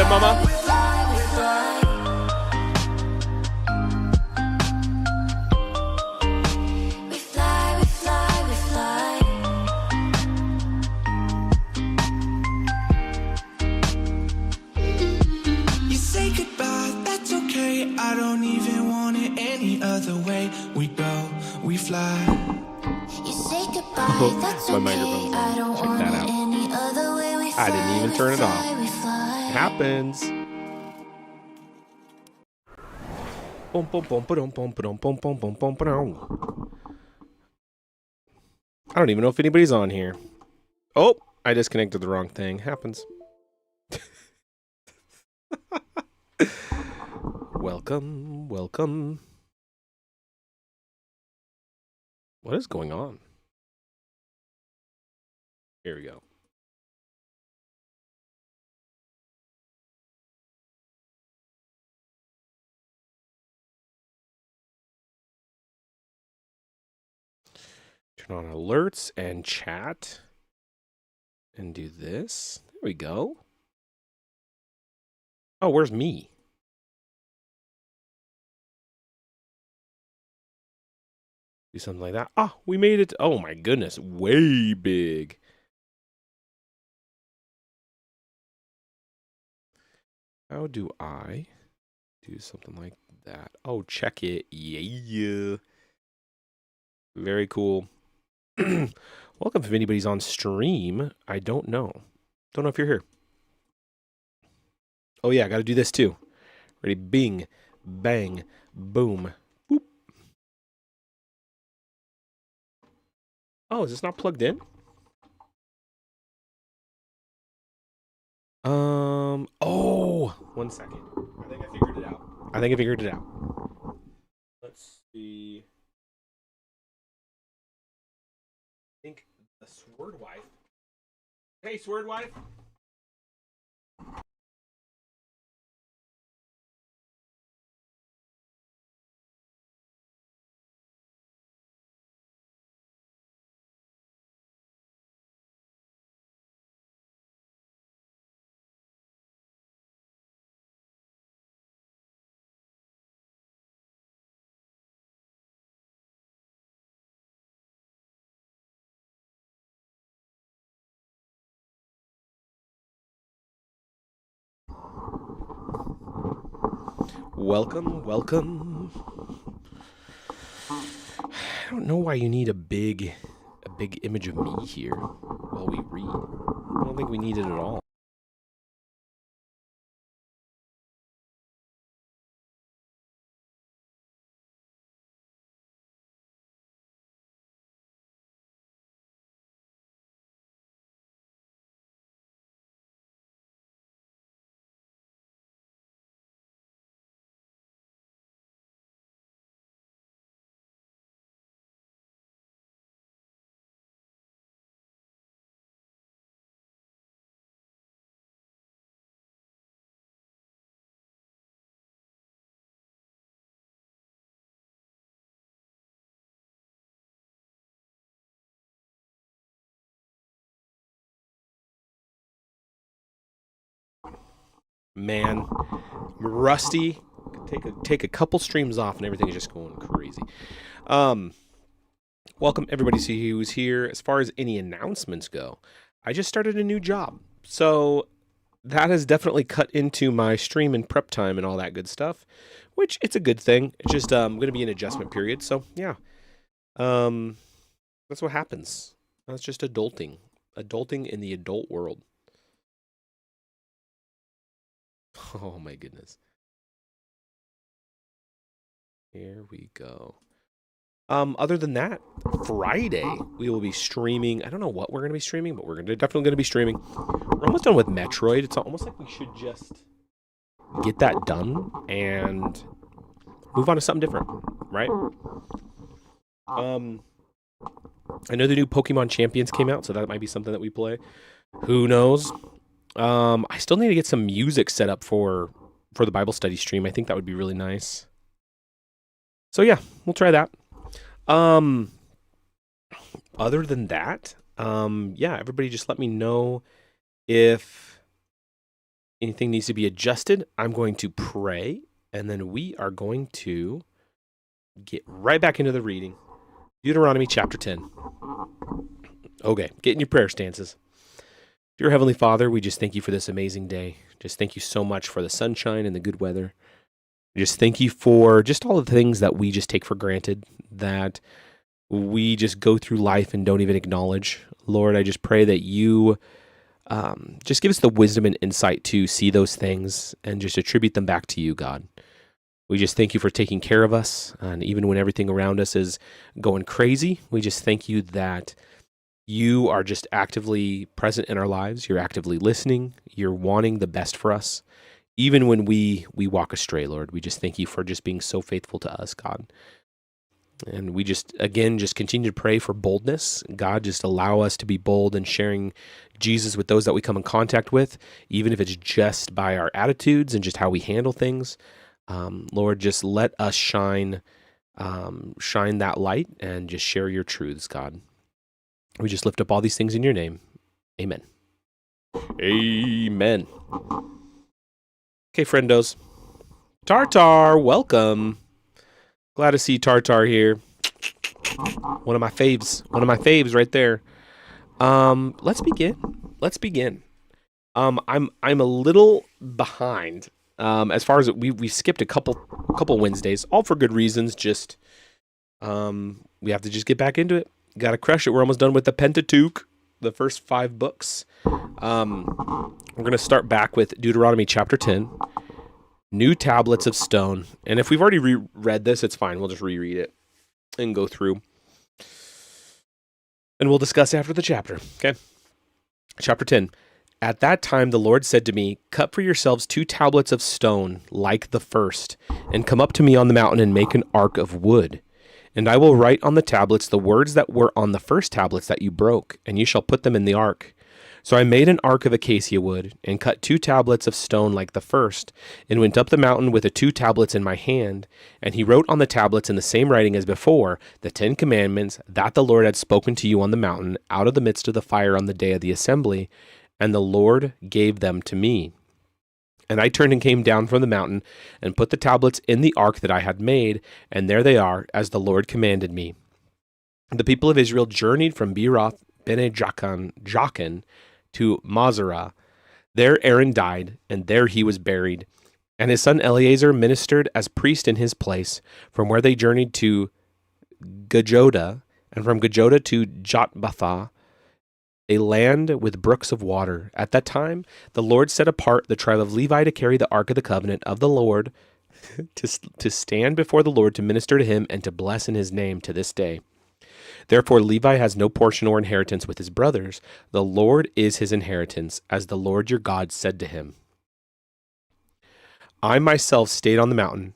mama. You say goodbye, that's okay. I don't even want it any other way. We go, we fly. You say goodbye, that's My okay. microphone's on. I don't Check want that it out. any other way. We fly, I didn't even we turn it fly, off. we fly. It happens. Boom, boom, boom, boom, boom, boom, boom, boom, boom, boom, boom. I don't even know if anybody's on here. Oh, I disconnected the wrong thing. Happens. Welcome, welcome. What is going on? Here we go. Turn on alerts and chat. And do this. There we go. Oh, where's me? Do something like that. Ah, we made it. Oh my goodness. Way big. How do I do something like that? Oh, check it. Yeah. Very cool. Welcome if anybody's on stream. I don't know. Don't know if you're here. Oh yeah, I got to do this too. Ready? Bing, bang, boom. Boop. Oh, is this not plugged in? Oh, 1 second. I think I figured it out. Let's see. I think the Sword Wife. Hey, Sword Wife. Welcome, welcome. I don't know why you need a big image of me here while we read. I don't think we need it at all. Man, I'm rusty. Take a couple streams off and everything is just going crazy. Welcome everybody who's here. As far as any announcements go, I just started a new job. So that has definitely cut into my stream and prep time and all that good stuff, which it's a good thing. It's just going to be an adjustment period. So yeah, that's what happens. That's just adulting in the adult world. Oh my goodness. Here we go. Other than that, Friday we will be streaming. I don't know what we're going to be streaming, but we're definitely going to be streaming. We're almost done with Metroid. It's almost like we should just get that done and move on to something different, right? I know the new Pokemon Champions came out, so that might be something that we play. Who knows? I still need to get some music set up for the Bible study stream. I think that would be really nice. So yeah, we'll try that. Other than that, yeah, everybody just let me know if anything needs to be adjusted, I'm going to pray, and then we are going to get right back into the reading. Deuteronomy chapter 10. Okay, get in your prayer stances. Dear Heavenly Father, we just thank you for this amazing day. Just thank you so much for the sunshine and the good weather. Just thank you for just all the things that we just take for granted, that we just go through life and don't even acknowledge. Lord, I just pray that you just give us the wisdom and insight to see those things and just attribute them back to you, God. We just thank you for taking care of us. And even when everything around us is going crazy, we just thank you that you are just actively present in our lives. You're actively listening. You're wanting the best for us. Even when we walk astray, Lord, we just thank you for just being so faithful to us, God. And we just continue to pray for boldness. God, just allow us to be bold in sharing Jesus with those that we come in contact with, even if it's just by our attitudes and just how we handle things. Lord, just let us shine that light and just share your truths, God. We just lift up all these things in your name. Amen. Amen. Okay, friendos. Tartar, welcome. Glad to see Tartar here. One of my faves right there. Let's begin. I'm a little behind. As far as we skipped a couple Wednesdays, all for good reasons. Just we have to just get back into it. Got to crush it. We're almost done with the Pentateuch, the first 5 books. We're going to start back with Deuteronomy chapter 10, new tablets of stone. And if we've already read this, it's fine. We'll just reread it and go through. And we'll discuss after the chapter. Okay. Chapter 10. At that time, the Lord said to me, cut for yourselves 2 tablets of stone like the first, and come up to me on the mountain and make an ark of wood. And I will write on the tablets the words that were on the first tablets that you broke, and you shall put them in the ark. So I made an ark of acacia wood, and cut 2 tablets of stone like the first, and went up the mountain with the 2 tablets in my hand. And he wrote on the tablets in the same writing as before, the 10 commandments that the Lord had spoken to you on the mountain, out of the midst of the fire on the day of the assembly. And the Lord gave them to me. And I turned and came down from the mountain, and put the tablets in the ark that I had made, and there they are, as the Lord commanded me. The people of Israel journeyed from Beeroth Bene Jaakan to Mazarah. There Aaron died, and there he was buried. And his son Eleazar ministered as priest in his place, from where they journeyed to Gajoda, and from Gajoda to Jotbathah, a land with brooks of water. At that time, the Lord set apart the tribe of Levi to carry the ark of the covenant of the Lord, to stand before the Lord, to minister to him, and to bless in his name to this day. Therefore Levi has no portion or inheritance with his brothers. The Lord is his inheritance, as the Lord your God said to him. I myself stayed on the mountain,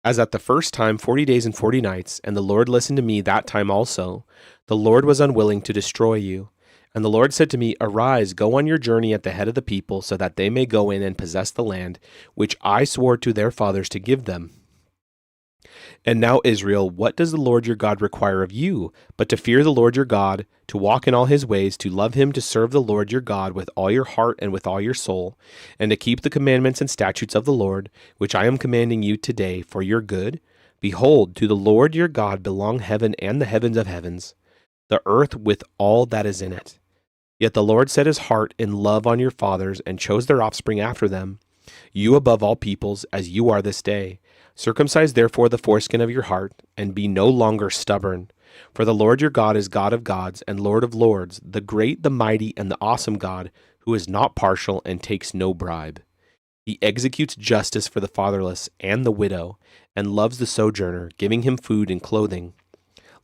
as at the first time 40 days and 40 nights, and the Lord listened to me that time also. The Lord was unwilling to destroy you. And the Lord said to me, arise, go on your journey at the head of the people, so that they may go in and possess the land, which I swore to their fathers to give them. And now, Israel, what does the Lord your God require of you, but to fear the Lord your God, to walk in all his ways, to love him, to serve the Lord your God with all your heart and with all your soul, and to keep the commandments and statutes of the Lord, which I am commanding you today for your good? Behold, to the Lord your God belong heaven and the heavens of heavens, the earth with all that is in it. Yet the Lord set his heart in love on your fathers, and chose their offspring after them, you above all peoples, as you are this day. Circumcise therefore the foreskin of your heart, and be no longer stubborn. For the Lord your God is God of gods and Lord of lords, the great, the mighty, and the awesome God, who is not partial and takes no bribe. He executes justice for the fatherless and the widow, and loves the sojourner, giving him food and clothing.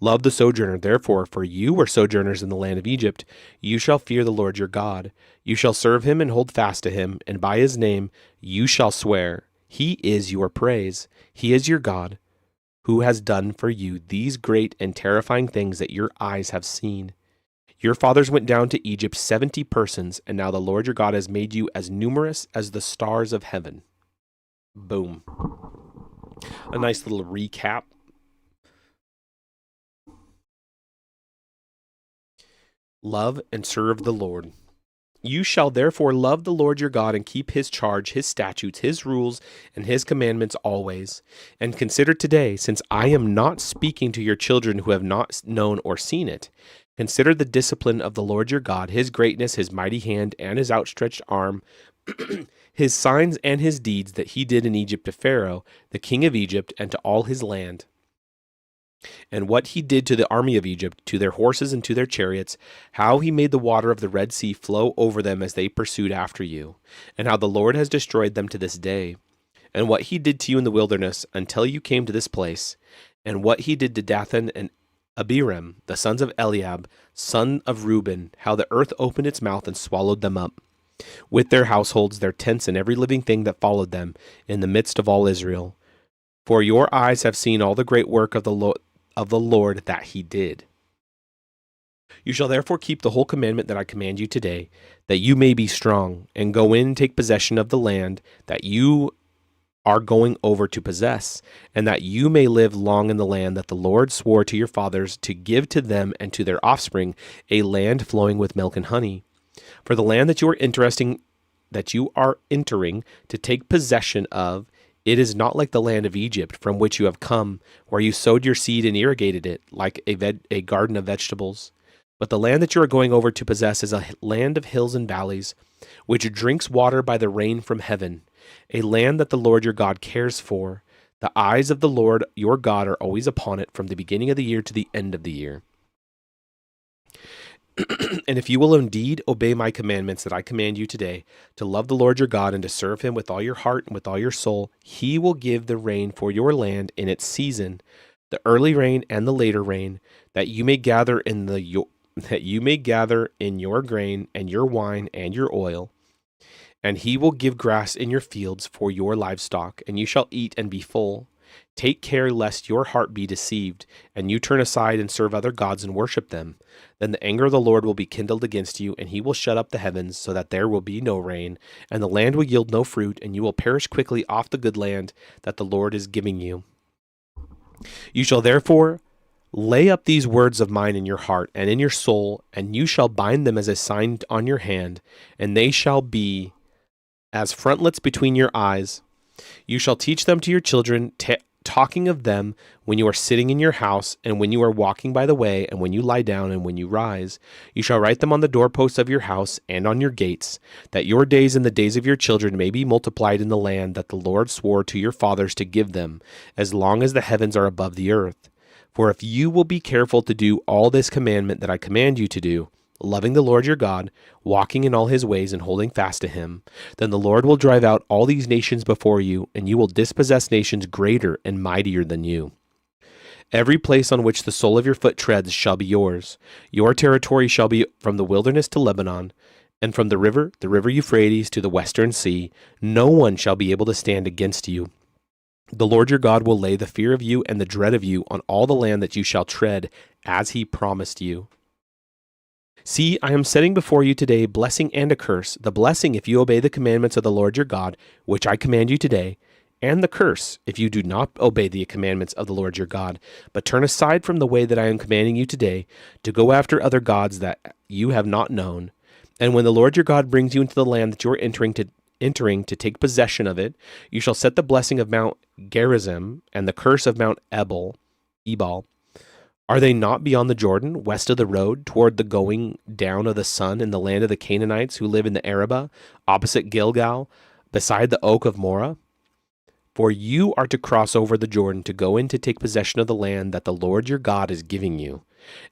Love the sojourner, therefore, for you were sojourners in the land of Egypt. You shall fear the Lord your God. You shall serve him and hold fast to him, and by his name you shall swear. He is your praise. He is your God, who has done for you these great and terrifying things that your eyes have seen. Your fathers went down to Egypt 70 persons, and now the Lord your God has made you as numerous as the stars of heaven. Boom. A nice little recap. Love and serve the Lord. You shall therefore love the Lord your God and keep his charge, his statutes, his rules, and his commandments always. And consider today, since I am not speaking to your children who have not known or seen it, consider the discipline of the Lord your God, his greatness, his mighty hand, and his outstretched arm, his signs and his deeds that he did in Egypt to Pharaoh, the king of Egypt, and to all his land, and what he did to the army of Egypt, to their horses and to their chariots, how he made the water of the Red Sea flow over them as they pursued after you, and how the Lord has destroyed them to this day, and what he did to you in the wilderness until you came to this place, and what he did to Dathan and Abiram, the sons of Eliab, son of Reuben, how the earth opened its mouth and swallowed them up, with their households, their tents, and every living thing that followed them, in the midst of all Israel. For your eyes have seen all the great work of the Lord that he did. You shall therefore keep the whole commandment that I command you today, that you may be strong, and go in and take possession of the land that you are going over to possess, and that you may live long in the land that the Lord swore to your fathers to give to them and to their offspring, a land flowing with milk and honey. For the land that you are entering to take possession of, it is not like the land of Egypt from which you have come, where you sowed your seed and irrigated it, like a garden of vegetables. But the land that you are going over to possess is a land of hills and valleys, which drinks water by the rain from heaven, a land that the Lord your God cares for. The eyes of the Lord your God are always upon it, from the beginning of the year to the end of the year. And if you will indeed obey my commandments that I command you today, to love the Lord your God and to serve him with all your heart and with all your soul, he will give the rain for your land in its season, the early rain and the later rain, that you may gather in your grain and your wine and your oil. And he will give grass in your fields for your livestock, and you shall eat and be full. Take care lest your heart be deceived, and you turn aside and serve other gods and worship them. Then the anger of the Lord will be kindled against you, and he will shut up the heavens, so that there will be no rain, and the land will yield no fruit, and you will perish quickly off the good land that the Lord is giving you. You shall therefore lay up these words of mine in your heart and in your soul, and you shall bind them as a sign on your hand, and they shall be as frontlets between your eyes. You shall teach them to your children, talking of them when you are sitting in your house, and when you are walking by the way, and when you lie down, and when you rise. You shall write them on the doorposts of your house and on your gates, that your days and the days of your children may be multiplied in the land that the Lord swore to your fathers to give them, as long as the heavens are above the earth. For if you will be careful to do all this commandment that I command you to do, loving the Lord your God, walking in all his ways and holding fast to him, then the Lord will drive out all these nations before you, and you will dispossess nations greater and mightier than you. Every place on which the sole of your foot treads shall be yours. Your territory shall be from the wilderness to Lebanon, and from the river Euphrates to the western sea. No one shall be able to stand against you. The Lord your God will lay the fear of you and the dread of you on all the land that you shall tread, as he promised you. See, I am setting before you today blessing and a curse, the blessing if you obey the commandments of the Lord your God, which I command you today, and the curse if you do not obey the commandments of the Lord your God, but turn aside from the way that I am commanding you today, to go after other gods that you have not known. And when the Lord your God brings you into the land that you are entering to take possession of it, you shall set the blessing of Mount Gerizim and the curse of Mount Ebal. Are they not beyond the Jordan, west of the road, toward the going down of the sun, in the land of the Canaanites who live in the Arabah, opposite Gilgal, beside the oak of Morah? For you are to cross over the Jordan to go in to take possession of the land that the Lord your God is giving you.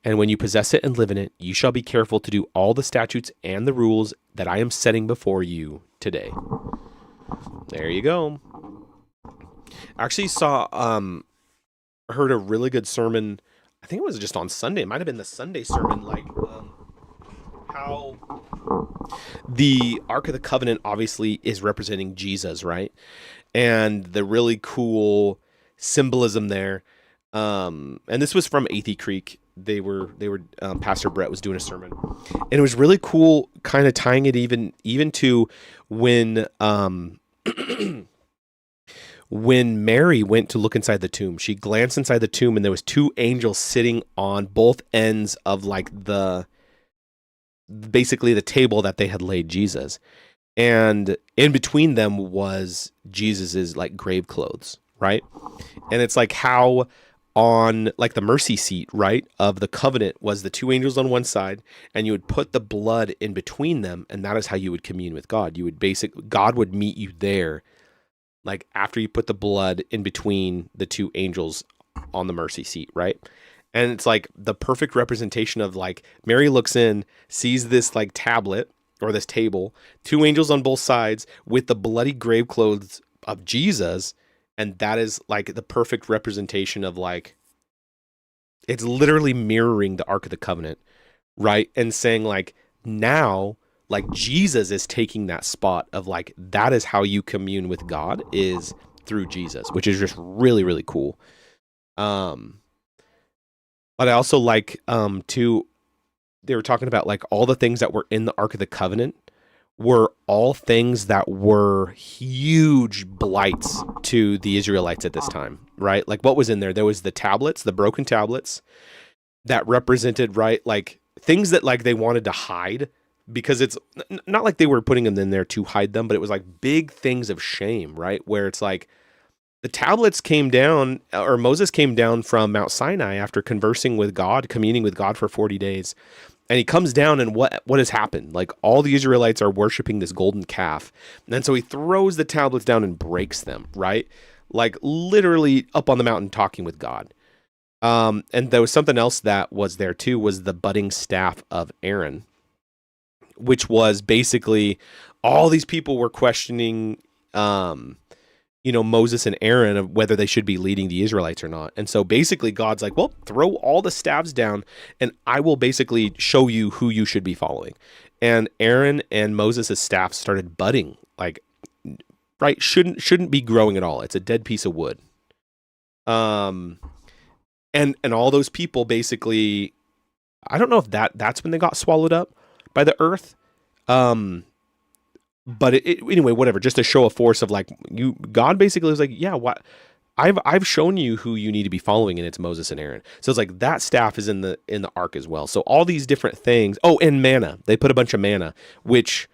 And when you possess it and live in it, you shall be careful to do all the statutes and the rules that I am setting before you today. There you go. I actually heard a really good sermon. I think it was just on Sunday. It might have been the Sunday sermon, how the Ark of the Covenant obviously is representing Jesus, right? And the really cool symbolism there. And this was from Athey Creek. They were Pastor Brett was doing a sermon, and it was really cool, kind of tying it even to when when Mary went to look inside the tomb. She glanced inside the tomb, and there was two angels sitting on both ends of like the basically the table that they had laid Jesus. And in between them was Jesus's like grave clothes, right? And it's like how on like the mercy seat, right, of the covenant was the two angels on one side, and you would put the blood in between them, and that is how you would commune with God. You would God would meet you there, like after you put the blood in between the two angels on the mercy seat, right? And it's like the perfect representation of like Mary looks in, sees this like tablet or this table, two angels on both sides with the bloody grave clothes of Jesus. And that is like the perfect representation of like, it's literally mirroring the Ark of the Covenant, right? And saying like, now, like Jesus is taking that spot of like, that is how you commune with God, is through Jesus, which is just really, really cool. But I also like, too, they were talking about like all the things that were in the Ark of the Covenant were all things that were huge blights to the Israelites at this time, right? Like what was in there? There was the tablets, the broken tablets that represented, right? Like things that like they wanted to hide, because it's not like they were putting them in there to hide them, but it was like big things of shame, right? Where it's like the tablets came down, or Moses came down from Mount Sinai after conversing with God, communing with God for 40 days. And he comes down, and what has happened? Like all the Israelites are worshiping this golden calf. And then so he throws the tablets down and breaks them, right? Like literally up on the mountain talking with God. And there was something else that was there too, was the budding staff of Aaron, which was basically all these people were questioning, Moses and Aaron of whether they should be leading the Israelites or not. And so basically God's like, well, throw all the staffs down and I will basically show you who you should be following. And Aaron and Moses' staff started budding, like, right, shouldn't be growing at all. It's a dead piece of wood. And all those people basically, I don't know if that's when they got swallowed up by the earth. But anyway, whatever, just a show of force of like God basically was like, yeah, what I've shown you who you need to be following, and it's Moses and Aaron. So it's like that staff is in the ark as well. So all these different things. Oh, and manna. They put a bunch of manna, which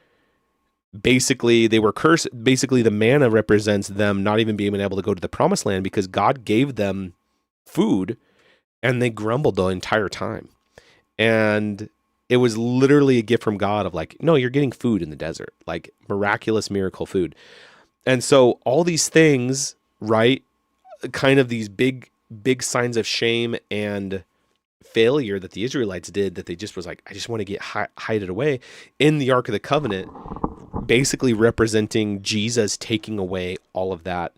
basically they were cursed. Basically the manna represents them not even being able to go to the promised land because God gave them food and they grumbled the entire time. And it was literally a gift from God of like, no, you're getting food in the desert, like miraculous miracle food. And so all these things, right, kind of these big signs of shame and failure that the Israelites did, that they just was like, I just want to hide it away in the Ark of the Covenant, basically representing Jesus taking away all of that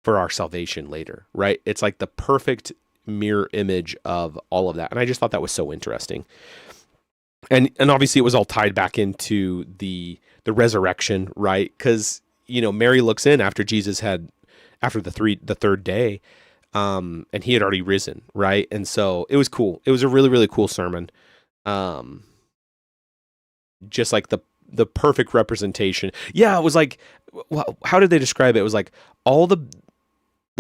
for our salvation later, right? It's like the perfect mirror image of all of that. And I just thought that was so interesting. And obviously it was all tied back into the resurrection, right? Because, Mary looks in after Jesus the third day, and he had already risen, right? And so it was cool. It was a really, really cool sermon. Just like the perfect representation. Yeah, it was like, how did they describe it? It was like all the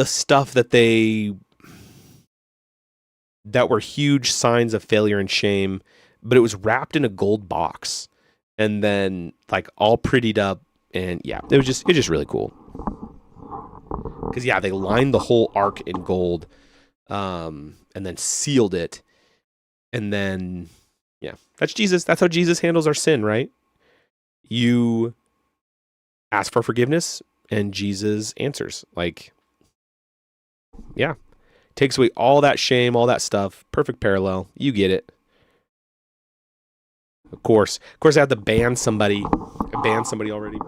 stuff that were huge signs of failure and shame, but it was wrapped in a gold box and then like all prettied up. And yeah, it was just really cool. Cause yeah, they lined the whole ark in gold, and then sealed it. And then, yeah, that's Jesus. That's how Jesus handles our sin, right? You ask for forgiveness and Jesus answers. Like, yeah, takes away all that shame, all that stuff. Perfect parallel. You get it. Of course, I had to ban somebody. I banned somebody already.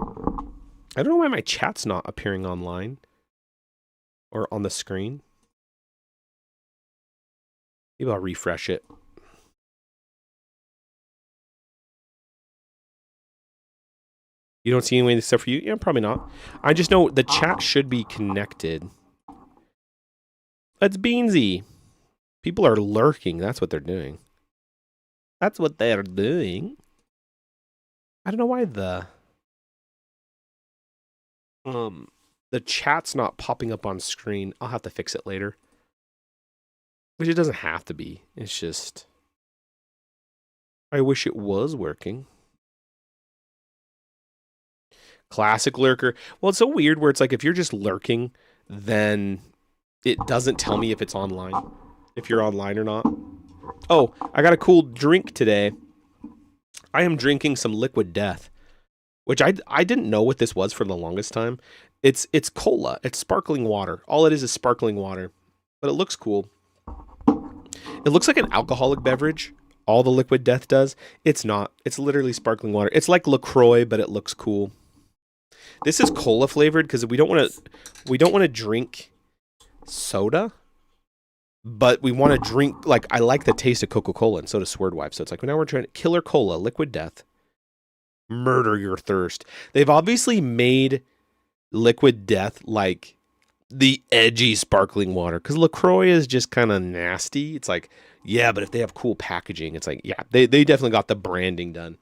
I don't know why my chat's not appearing online or on the screen. Maybe I'll refresh it. You don't see anyone except for you? Yeah, probably not. I just know the chat should be connected. That's Beansy. People are lurking. That's what they're doing. I don't know why the chat's not popping up on screen. I'll have to fix it later. Which it doesn't have to be. It's just I wish it was working. Classic lurker. Well, it's so weird where it's like if you're just lurking, then it doesn't tell me if it's online, if you're online or not. Oh, I got a cool drink today. I am drinking some Liquid Death, which I didn't know what this was for the longest time. It's cola. It's sparkling water. All it is sparkling water, but it looks cool. It looks like an alcoholic beverage. All the Liquid Death does. It's not. It's literally sparkling water. It's like LaCroix, but it looks cool. This is cola flavored because we don't want to drink soda, but we want to drink, like, I like the taste of Coca-Cola, and so does Sword Wife. So it's like, now we're trying to Killer Cola, Liquid Death, murder your thirst. They've obviously made Liquid Death like the edgy sparkling water, because LaCroix is just kind of nasty. It's like, yeah, but if they have cool packaging, it's like, yeah, they definitely got the branding done.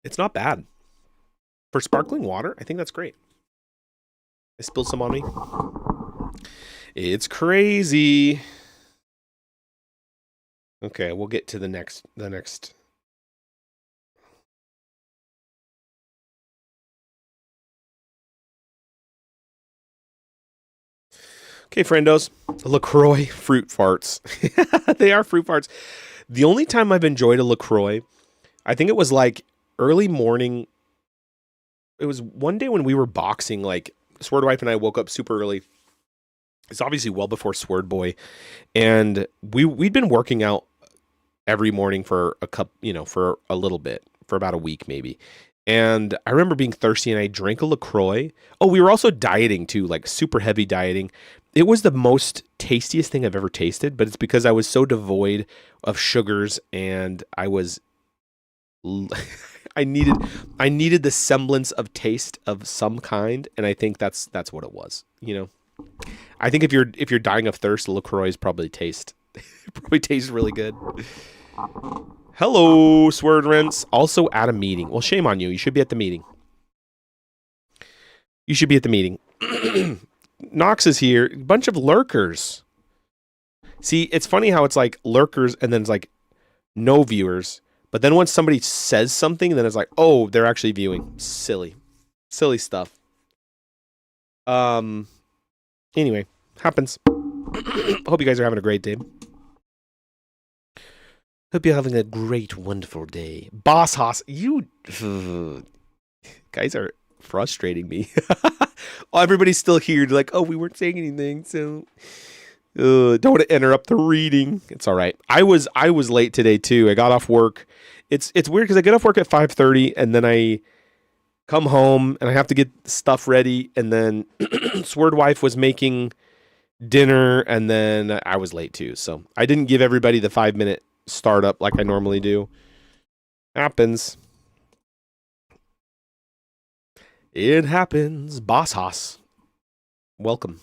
It's not bad. For sparkling water, I think that's great. I spilled some on me. It's crazy. Okay, we'll get to the next. Okay, friendos. LaCroix fruit farts. They are fruit farts. The only time I've enjoyed a LaCroix, I think it was like early morning. It was one day when we were boxing, like Sword Wife and I woke up super early. It's obviously well before Sword Boy. And we'd been working out every morning for for a little bit, for about a week maybe. And I remember being thirsty and I drank a LaCroix. Oh, we were also dieting too, like super heavy dieting. It was the most tastiest thing I've ever tasted, but it's because I was so devoid of sugars and I was I needed the semblance of taste of some kind, and I think that's what it was, I think if you're dying of thirst, LaCroix probably tastes really good. Hello, Sword Rents. Also at a meeting. Well, shame on you. You should be at the meeting. Nox is here. A bunch of lurkers. See, it's funny how it's like lurkers and then it's like no viewers. But then once somebody says something, then it's like, oh, they're actually viewing. Silly stuff. Anyway, happens. Hope you guys are having a great day. Hope you're having a great, wonderful day. Boss Hoss, you guys are frustrating me. Oh, everybody's still here. They're like, oh, we weren't saying anything, so don't want to interrupt the reading. It's all right. I was late today too. I got off work. It's weird because I get off work at 5:30 and then I come home and I have to get stuff ready, and then Sword Wife was making dinner, and then I was late too. So I didn't give everybody the 5-minute startup like I normally do. Happens. It happens. Boss Hoss. Welcome.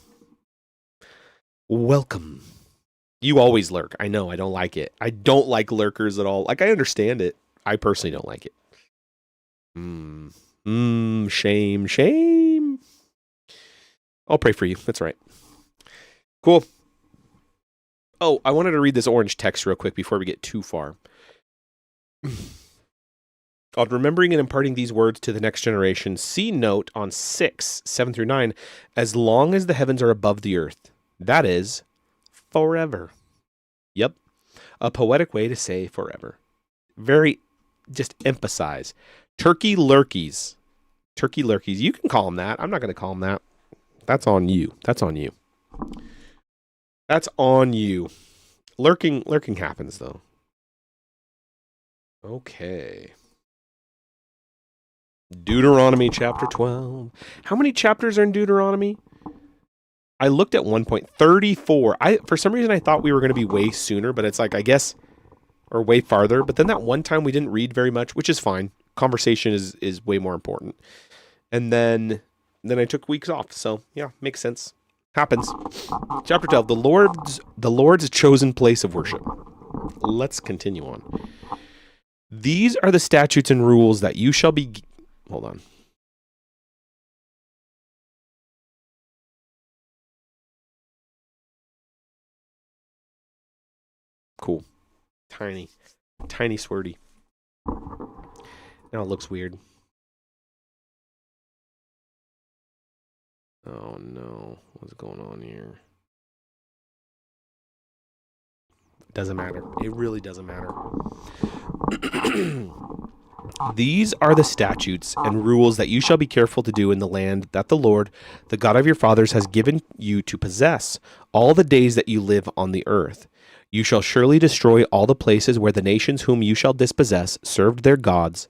You always lurk. I know. I don't like it. I don't like lurkers at all. Like, I understand it. I personally don't like it. Shame. I'll pray for you. That's right. Cool. Oh, I wanted to read this orange text real quick before we get too far. On remembering and imparting these words to the next generation, see note on 6:7-9, as long as the heavens are above the earth. That is, forever. Yep. A poetic way to say forever. Very, just emphasize. Turkey lurkies. You can call them that. I'm not going to call them that. That's on you. Lurking happens, though. Okay. Deuteronomy chapter 12. How many chapters are in Deuteronomy? I looked at one point, 34. For some reason I thought we were going to be way sooner, but it's like, I guess, or way farther. But then that one time we didn't read very much, which is fine. Conversation is way more important. And then I took weeks off. So yeah, makes sense. Happens. Chapter 12, the Lord's chosen place of worship. Let's continue on. These are the statutes and rules that you shall be... Hold on. cool. Tiny swirty. Now it looks weird. Oh no, what's going on here? It doesn't matter. It really doesn't matter. These are the statutes and rules that you shall be careful to do in the land that the Lord, the God of your fathers, has given you to possess all the days that you live on the earth. You shall surely destroy all the places where the nations whom you shall dispossess served their gods,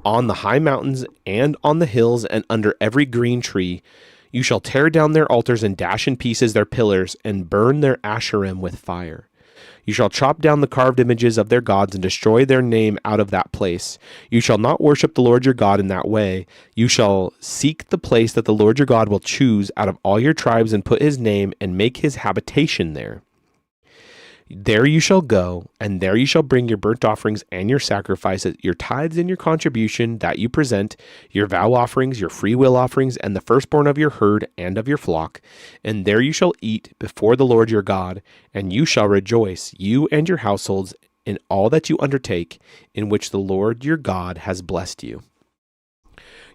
on the high mountains and on the hills and under every green tree. You shall tear down their altars and dash in pieces their pillars and burn their asherim with fire. You shall chop down the carved images of their gods and destroy their name out of that place. You shall not worship the Lord your God in that way. You shall seek the place that the Lord your God will choose out of all your tribes and put his name and make his habitation there. There you shall go, and there you shall bring your burnt offerings and your sacrifices, your tithes and your contribution that you present, your vow offerings, your free will offerings, and the firstborn of your herd and of your flock. And there you shall eat before the Lord your God, and you shall rejoice, you and your households, in all that you undertake, in which the Lord your God has blessed you.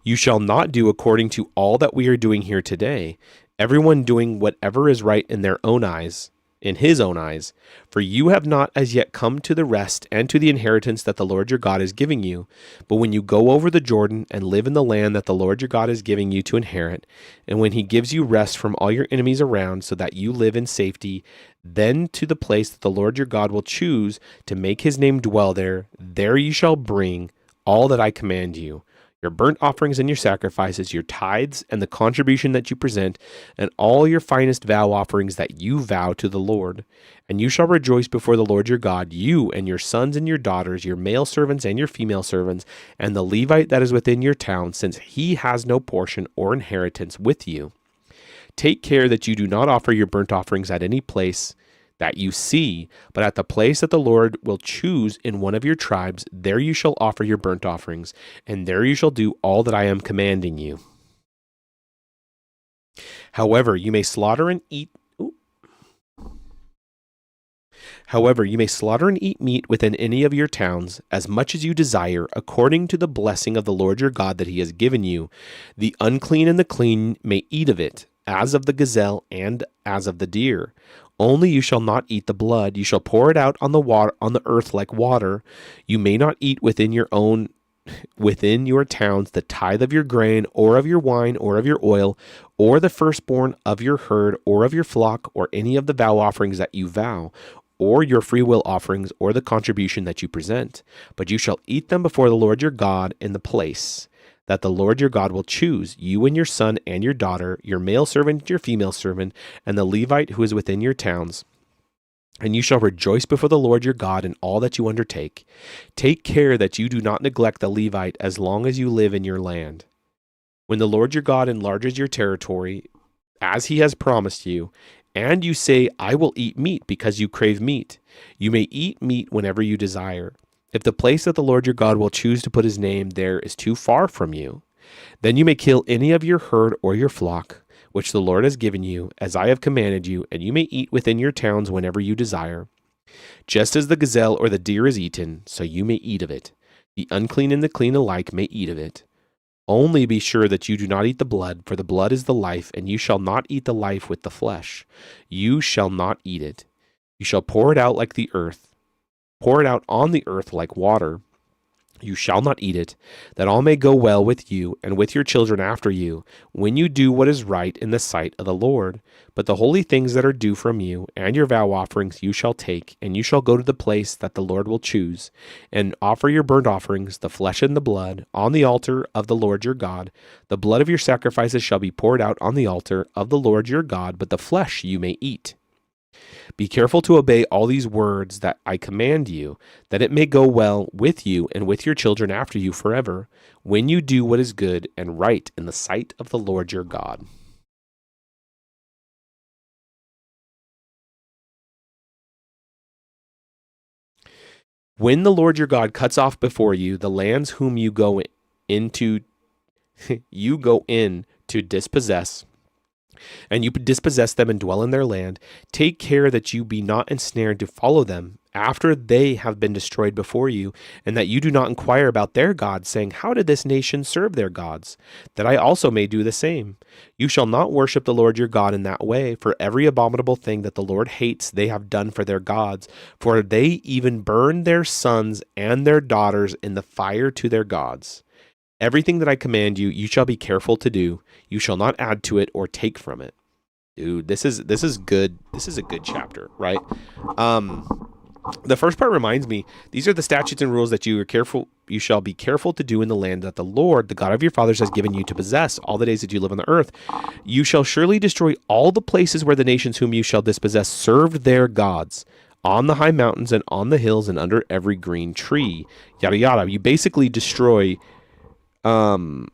You shall not do according to all that we are doing here today, everyone doing whatever is right in their own eyes, in his own eyes, for you have not as yet come to the rest and to the inheritance that the Lord your God is giving you. But when you go over the Jordan and live in the land that the Lord your God is giving you to inherit, and when he gives you rest from all your enemies around so that you live in safety, then to the place that the Lord your God will choose to make his name dwell there, there you shall bring all that I command you, your burnt offerings and your sacrifices, your tithes and the contribution that you present, and all your finest vow offerings that you vow to the Lord. And you shall rejoice before the Lord your God, you and your sons and your daughters, your male servants and your female servants, and the Levite that is within your town, since he has no portion or inheritance with you. Take care that you do not offer your burnt offerings at any place that you see, but at the place that the Lord will choose in one of your tribes, there you shall offer your burnt offerings, and there you shall do all that I am commanding you. However, you may slaughter and eat meat within any of your towns, as much as you desire, according to the blessing of the Lord your God that he has given you. The unclean and the clean may eat of it, as of the gazelle and as of the deer. Only you shall not eat the blood. You shall pour it out on the earth like water. You may not eat within your towns the tithe of your grain, or of your wine, or of your oil, or the firstborn of your herd, or of your flock, or any of the vow offerings that you vow, or your free will offerings, or the contribution that you present. But you shall eat them before the Lord your God in the place that the Lord your God will choose, you and your son and your daughter, your male servant, your female servant, and the Levite who is within your towns. And you shall rejoice before the Lord your God in all that you undertake. Take care that you do not neglect the Levite as long as you live in your land. When the Lord your God enlarges your territory, as he has promised you, and you say, I will eat meat because you crave meat, you may eat meat whenever you desire. If the place that the Lord your God will choose to put his name there is too far from you, then you may kill any of your herd or your flock, which the Lord has given you, as I have commanded you, and you may eat within your towns whenever you desire. Just as the gazelle or the deer is eaten, so you may eat of it. The unclean and the clean alike may eat of it. Only be sure that you do not eat the blood, for the blood is the life, and you shall not eat the life with the flesh. You shall not eat it. You shall pour it out like the earth. Pour it out on the earth like water. You shall not eat it, that all may go well with you and with your children after you, when you do what is right in the sight of the Lord. But the holy things that are due from you, and your vow offerings you shall take, and you shall go to the place that the Lord will choose, and offer your burnt offerings, the flesh and the blood, on the altar of the Lord your God. The blood of your sacrifices shall be poured out on the altar of the Lord your God, but the flesh you may eat. Be careful to obey all these words that I command you, that it may go well with you and with your children after you forever, when you do what is good and right in the sight of the Lord your God. When the Lord your God cuts off before you the lands whom you go in to dispossess, and you dispossess them and dwell in their land, take care that you be not ensnared to follow them after they have been destroyed before you, and that you do not inquire about their gods, saying, how did this nation serve their gods? That I also may do the same. You shall not worship the Lord your God in that way, for every abominable thing that the Lord hates they have done for their gods, for they even burn their sons and their daughters in the fire to their gods. Everything that I command you, you shall be careful to do. You shall not add to it or take from it. Dude, this is good. This is a good chapter, right? The first part reminds me, these are the statutes and rules that you shall be careful to do in the land that the Lord, the God of your fathers, has given you to possess all the days that you live on the earth. You shall surely destroy all the places where the nations whom you shall dispossess served their gods, on the high mountains and on the hills and under every green tree. Yada yada. You basically destroy. You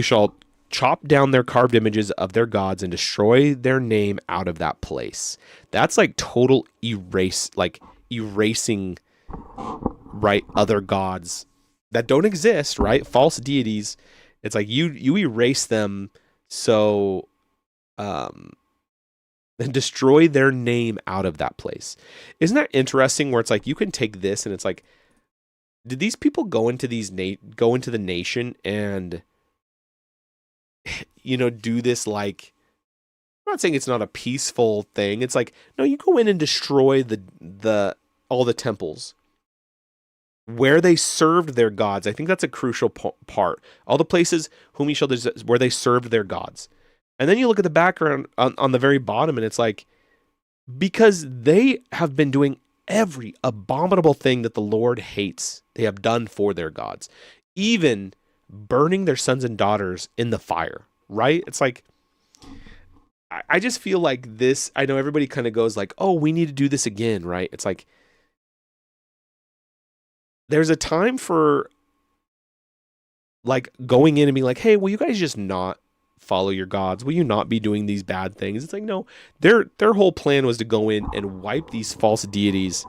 shall chop down their carved images of their gods and destroy their name out of that place. That's like total erasing, right, other gods that don't exist, right? False deities. It's like you erase them, so and destroy their name out of that place. Isn't that interesting, where it's like you can take this and it's like, did these people go into the nation and do this, like, I'm not saying it's not a peaceful thing. It's like, no, you go in and destroy all the temples where they served their gods. I think that's a crucial part. All the places whom you shall where they served their gods. And then you look at the background on the very bottom, and it's like, because they have been doing every abominable thing that the Lord hates, they have done for their gods, even burning their sons and daughters in the fire, right? It's like, I just feel like this, I know everybody kind of goes like, oh, we need to do this again, right? It's like, there's a time for like going in and being like, hey, will you guys just not follow your gods? Will you not be doing these bad things? It's like, no, their whole plan was to go in and wipe these false deities,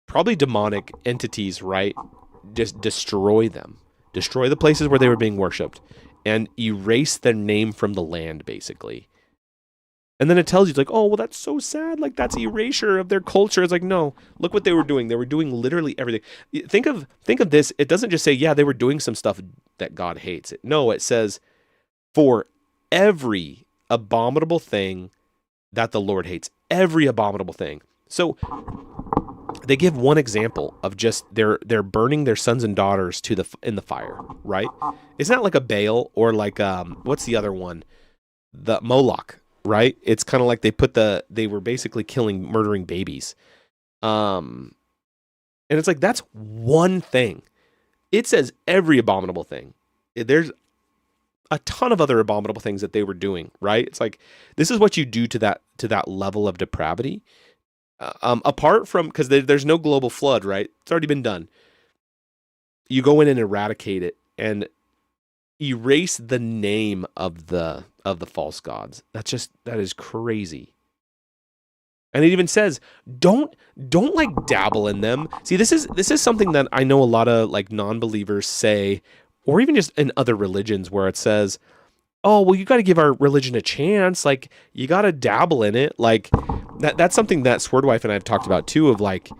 probably demonic entities, right? Just destroy them. Destroy the places where they were being worshipped and erase their name from the land, basically. And then it tells you, it's like, oh, well, that's so sad. Like, that's erasure of their culture. It's like, no, look what they were doing. They were doing literally everything. Think of this. It doesn't just say, yeah, they were doing some stuff that God hates. No, it says, for every abominable thing that the Lord hates. Every abominable thing. So they give one example of just they're burning their sons and daughters in the fire, right? Isn't that like a Baal, or like what's the other one? The Moloch, right? It's kind of like they were basically murdering babies. And it's like, that's one thing. It says every abominable thing. There's a ton of other abominable things that they were doing, right? It's like, this is what you do to that level of depravity. Apart from, because there's no global flood, right? It's already been done. You go in and eradicate it and erase the name of the false gods. That is crazy. And it even says, don't like dabble in them. See, this is something that I know a lot of like non-believers say, or even just in other religions, where it says, oh, well, you got to give our religion a chance. Like, you got to dabble in it. Like, that's something that Swordwife and I have talked about too, of like,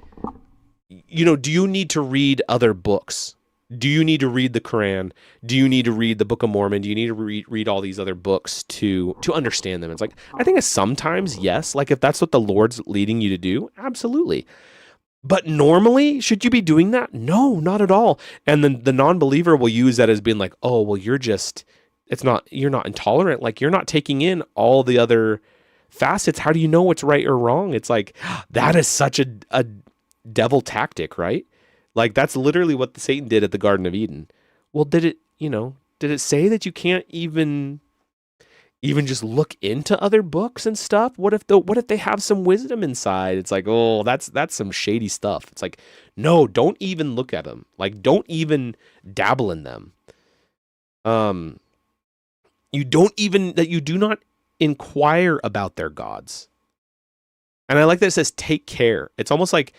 do you need to read other books? Do you need to read the Quran? Do you need to read the Book of Mormon? Do you need to read all these other books to understand them? It's like, I think sometimes, yes. Like, if that's what the Lord's leading you to do, absolutely. But normally, should you be doing that? No, not at all. And then the non-believer will use that as being like, oh, well, you're not intolerant. Like, you're not taking in all the other facets. How do you know what's right or wrong? It's like, that is such a devil tactic, right? Like, that's literally what Satan did at the Garden of Eden. Well, did it say that you can't even just look into other books and stuff? What if they have some wisdom inside? It's like, oh, that's some shady stuff. It's like, no, don't even look at them. Like, don't even dabble in them. You do not inquire about their gods. And I like that it says take care. It's almost like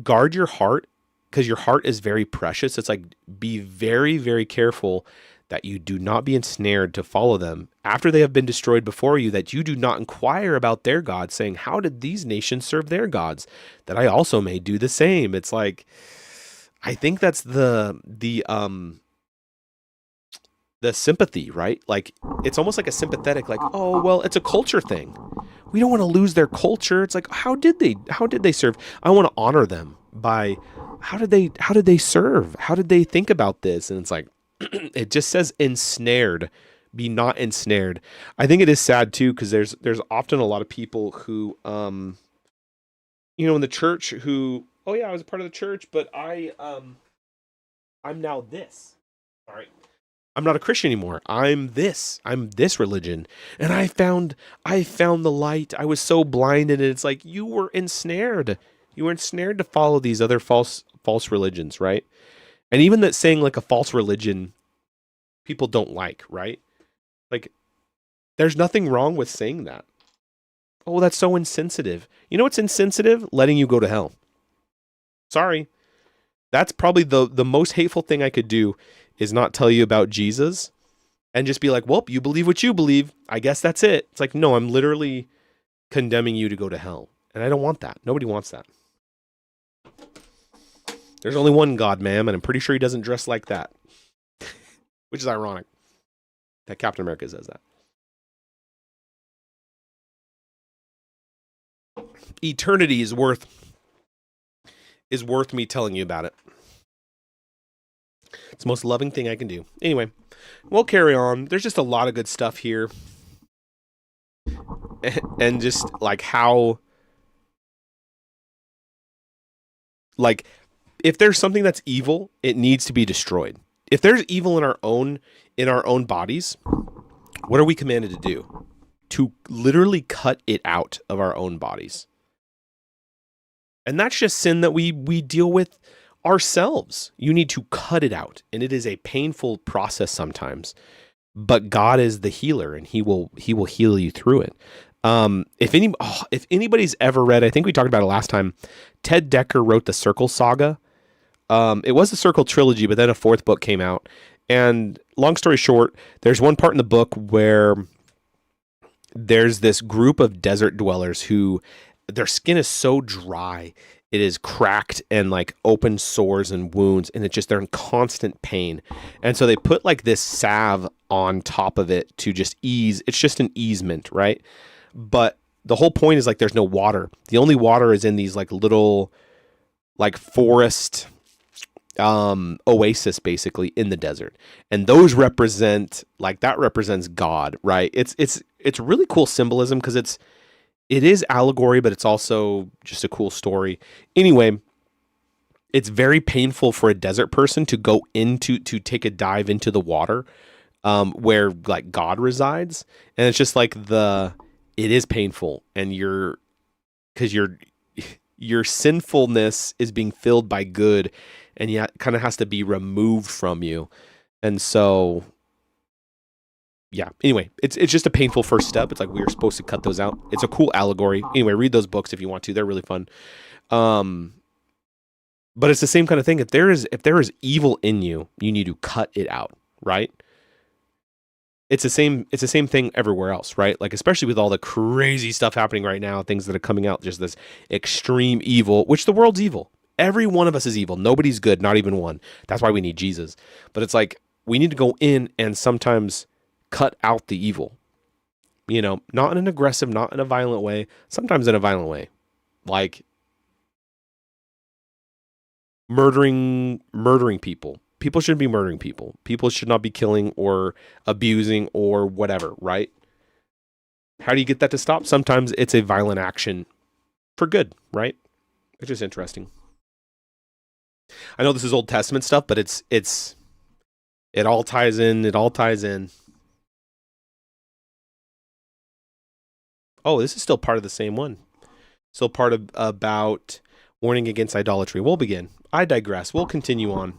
guard your heart, because your heart is very precious. It's like, be very, very careful that you do not be ensnared to follow them after they have been destroyed before you, that you do not inquire about their gods, saying, how did these nations serve their gods, that I also may do the same. It's like, I think that's the sympathy, right? Like, it's almost like a sympathetic, like, oh, well, it's a culture thing. We don't want to lose their culture. It's like, how did they serve? I want to honor them by how did they serve? How did they think about this? And it's like, it just says ensnared, be not ensnared. I think it is sad too, because there's often a lot of people who, in the church who, oh yeah, I was a part of the church, but I'm now this. All right. I'm not a Christian anymore. I'm this religion. And I found the light. I was so blinded. And it's like, you were ensnared. You were ensnared to follow these other false religions, right? And even that saying like a false religion, people don't like, right? Like, there's nothing wrong with saying that. Oh, that's so insensitive. You know what's insensitive? Letting you go to hell. Sorry. That's probably the most hateful thing I could do, is not tell you about Jesus and just be like, well, you believe what you believe. I guess that's it. It's like, no, I'm literally condemning you to go to hell. And I don't want that. Nobody wants that. There's only one God, ma'am, and I'm pretty sure he doesn't dress like that. Which is ironic that Captain America says that. Eternity is worth me telling you about it. It's the most loving thing I can do. Anyway, we'll carry on. There's just a lot of good stuff here. And just like how, like, if there's something that's evil, it needs to be destroyed. If there's evil in our own bodies, what are we commanded to do? To literally cut it out of our own bodies. And that's just sin that we deal with ourselves. You need to cut it out, and it is a painful process sometimes. But God is the healer, and He will heal you through it. If anybody's ever read, I think we talked about it last time, Ted Decker wrote the Circle Saga. It was the Circle trilogy, but then a fourth book came out. And long story short, there's one part in the book where there's this group of desert dwellers who their skin is so dry, it is cracked and like open sores and wounds, and they're in constant pain. And so they put like this salve on top of it to just ease. It's just an easement, right? But the whole point is like there's no water. The only water is in these like little like forest oasis basically in the desert. And those represents God, right? It's really cool symbolism because it is allegory, but it's also just a cool story. Anyway, it's very painful for a desert person to go to take a dive into the water, where like God resides. And it's just like it is painful, and because your sinfulness is being filled by good, and yet kind of has to be removed from you. And so, yeah, anyway, it's just a painful first step. It's like we were supposed to cut those out. It's a cool allegory. Anyway, read those books if you want to. They're really fun. But it's the same kind of thing. If there is evil in you, you need to cut it out, right? It's the same thing everywhere else, right? Like, especially with all the crazy stuff happening right now, things that are coming out, just this extreme evil, which the world's evil. Every one of us is evil. Nobody's good, not even one. That's why we need Jesus. But it's like we need to go in and sometimes cut out the evil, not in an aggressive, not in a violent way, sometimes in a violent way, like murdering people. People shouldn't be murdering people. People should not be killing or abusing or whatever, right? How do you get that to stop? Sometimes it's a violent action for good, right? It's just interesting. I know this is Old Testament stuff, but it all ties in. It all ties in. Oh, this is still part of the same one. Still part of about warning against idolatry. We'll begin. I digress. We'll continue on.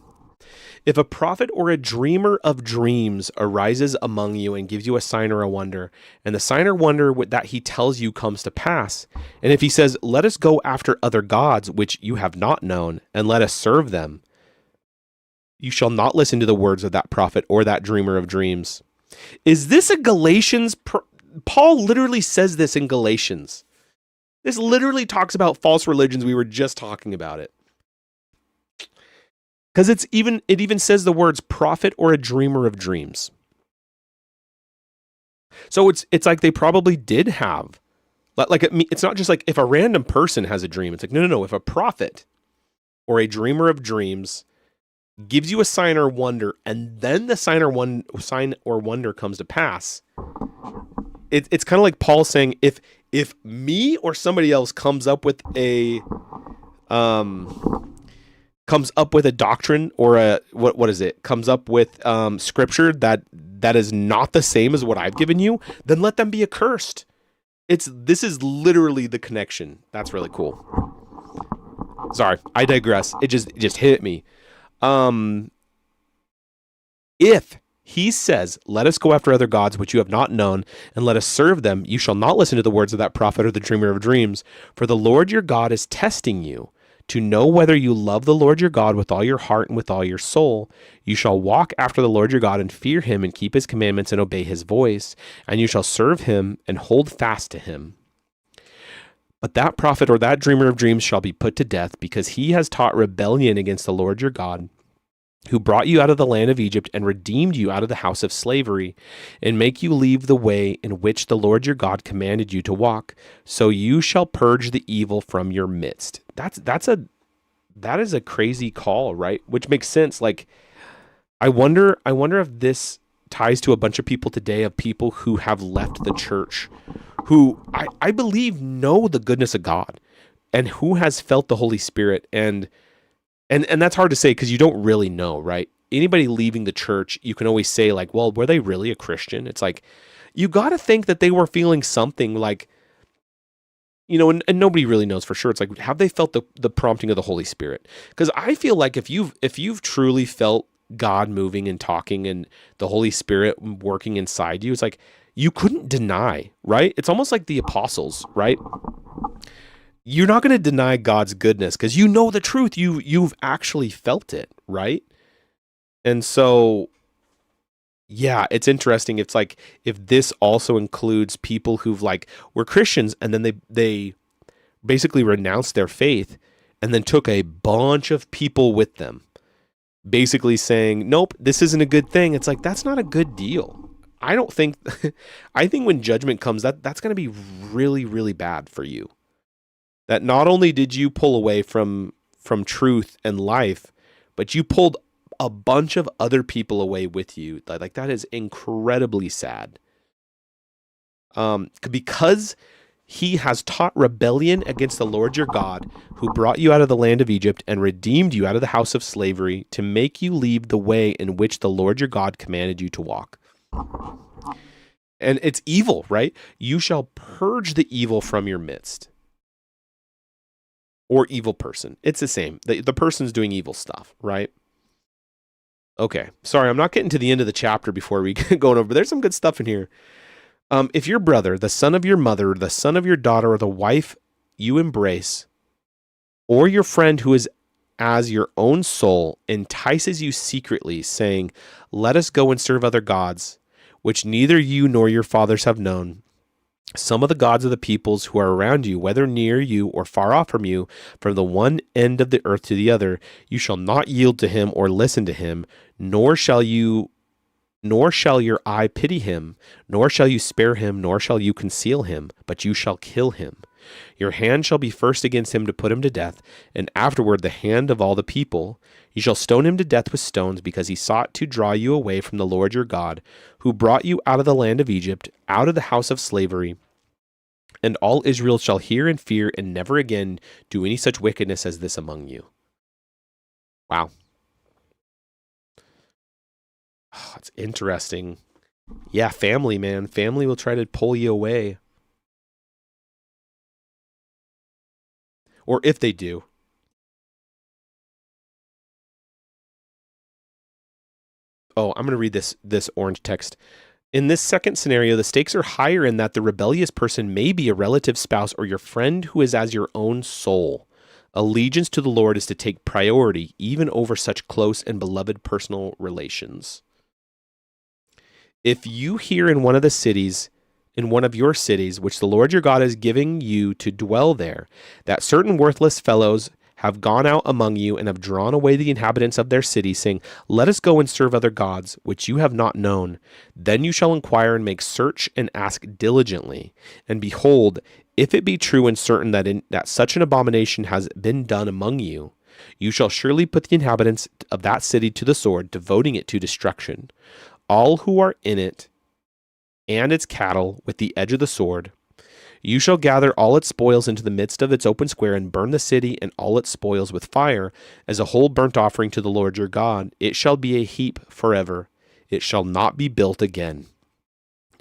If a prophet or a dreamer of dreams arises among you and gives you a sign or a wonder, and the sign or wonder that he tells you comes to pass, and if he says, let us go after other gods which you have not known, and let us serve them, You shall not listen to the words of that prophet or that dreamer of dreams. Is this a Galatians? Paul literally says this in Galatians. This literally talks about false religions. We were just talking about it. Because it even says the words prophet or a dreamer of dreams. So it's like they probably did have, like it's not just like if a random person has a dream. It's like no. If a prophet or a dreamer of dreams gives you a sign or wonder, and then the sign or wonder comes to pass, it's kind of like Paul saying, if me or somebody else comes up with a doctrine or comes up with scripture that is not the same as what I've given you, then let them be accursed. This is literally the connection. That's really cool. Sorry, I digress. It just hit me. If he says, let us go after other gods which you have not known, and let us serve them, you shall not listen to the words of that prophet or the dreamer of dreams, for the Lord your God is testing you, to know whether you love the Lord your God with all your heart and with all your soul. You shall walk after the Lord your God and fear him and keep his commandments and obey his voice, and you shall serve him and hold fast to him. But that prophet or that dreamer of dreams shall be put to death, because he has taught rebellion against the Lord your God, who brought you out of the land of Egypt and redeemed you out of the house of slavery, and make you leave the way in which the Lord your God commanded you to walk. So you shall purge the evil from your midst. That is a crazy call, right? Which makes sense. Like, I wonder if this ties to a bunch of people today, of people who have left the church, who I believe know the goodness of God and who has felt the Holy Spirit. And that's hard to say because you don't really know, right? Anybody leaving the church, you can always say like, well, were they really a Christian? It's like, you got to think that they were feeling something like, and nobody really knows for sure. It's like, have they felt the prompting of the Holy Spirit? Because I feel like if you've truly felt God moving and talking and the Holy Spirit working inside you, it's like, you couldn't deny, right? It's almost like the apostles, right? You're not going to deny God's goodness because you know the truth. You've actually felt it, right? And so, yeah, it's interesting. It's like if this also includes people who've were Christians and then they basically renounced their faith and then took a bunch of people with them, basically saying, nope, this isn't a good thing. It's like, that's not a good deal. I think when judgment comes, that's going to be really, really bad for you. That not only did you pull away from truth and life, but you pulled a bunch of other people away with you. Like, that is incredibly sad. Because he has taught rebellion against the Lord your God, who brought you out of the land of Egypt and redeemed you out of the house of slavery, to make you leave the way in which the Lord your God commanded you to walk. And it's evil, right? You shall purge the evil from your midst. Or evil person. It's the same. The person's doing evil stuff, right? Okay. Sorry, I'm not getting to the end of the chapter before we get going over. There's some good stuff in here. If your brother, the son of your mother, the son of your daughter, or the wife you embrace, or your friend who is as your own soul entices you secretly, saying, let us go and serve other gods, which neither you nor your fathers have known, some of the gods of the peoples who are around you, whether near you or far off from you, from the one end of the earth to the other, you shall not yield to him or listen to him, nor shall your eye pity him, nor shall you spare him, nor shall you conceal him, but you shall kill him. Your hand shall be first against him to put him to death, and afterward the hand of all the people. You shall stone him to death with stones, because he sought to draw you away from the Lord your God, who brought you out of the land of Egypt, out of the house of slavery. And all Israel shall hear and fear, and never again do any such wickedness as this among you. Wow. Oh, it's interesting. Yeah, family, man. Family will try to pull you away. Or if they do. Oh, I'm going to read this orange text. In this second scenario, the stakes are higher in that the rebellious person may be a relative, spouse, or your friend who is as your own soul. Allegiance to the Lord is to take priority even over such close and beloved personal relations. If you hear in one of your cities, which the Lord your God is giving you to dwell there, that certain worthless fellows have gone out among you and have drawn away the inhabitants of their city, saying, let us go and serve other gods, which you have not known. Then you shall inquire and make search and ask diligently. And behold, if it be true and certain that such an abomination has been done among you, you shall surely put the inhabitants of that city to the sword, devoting it to destruction. All who are in it and its cattle with the edge of the sword. You shall gather all its spoils into the midst of its open square, and burn the city and all its spoils with fire, as a whole burnt offering to the Lord your God. It shall be a heap forever. It shall not be built again.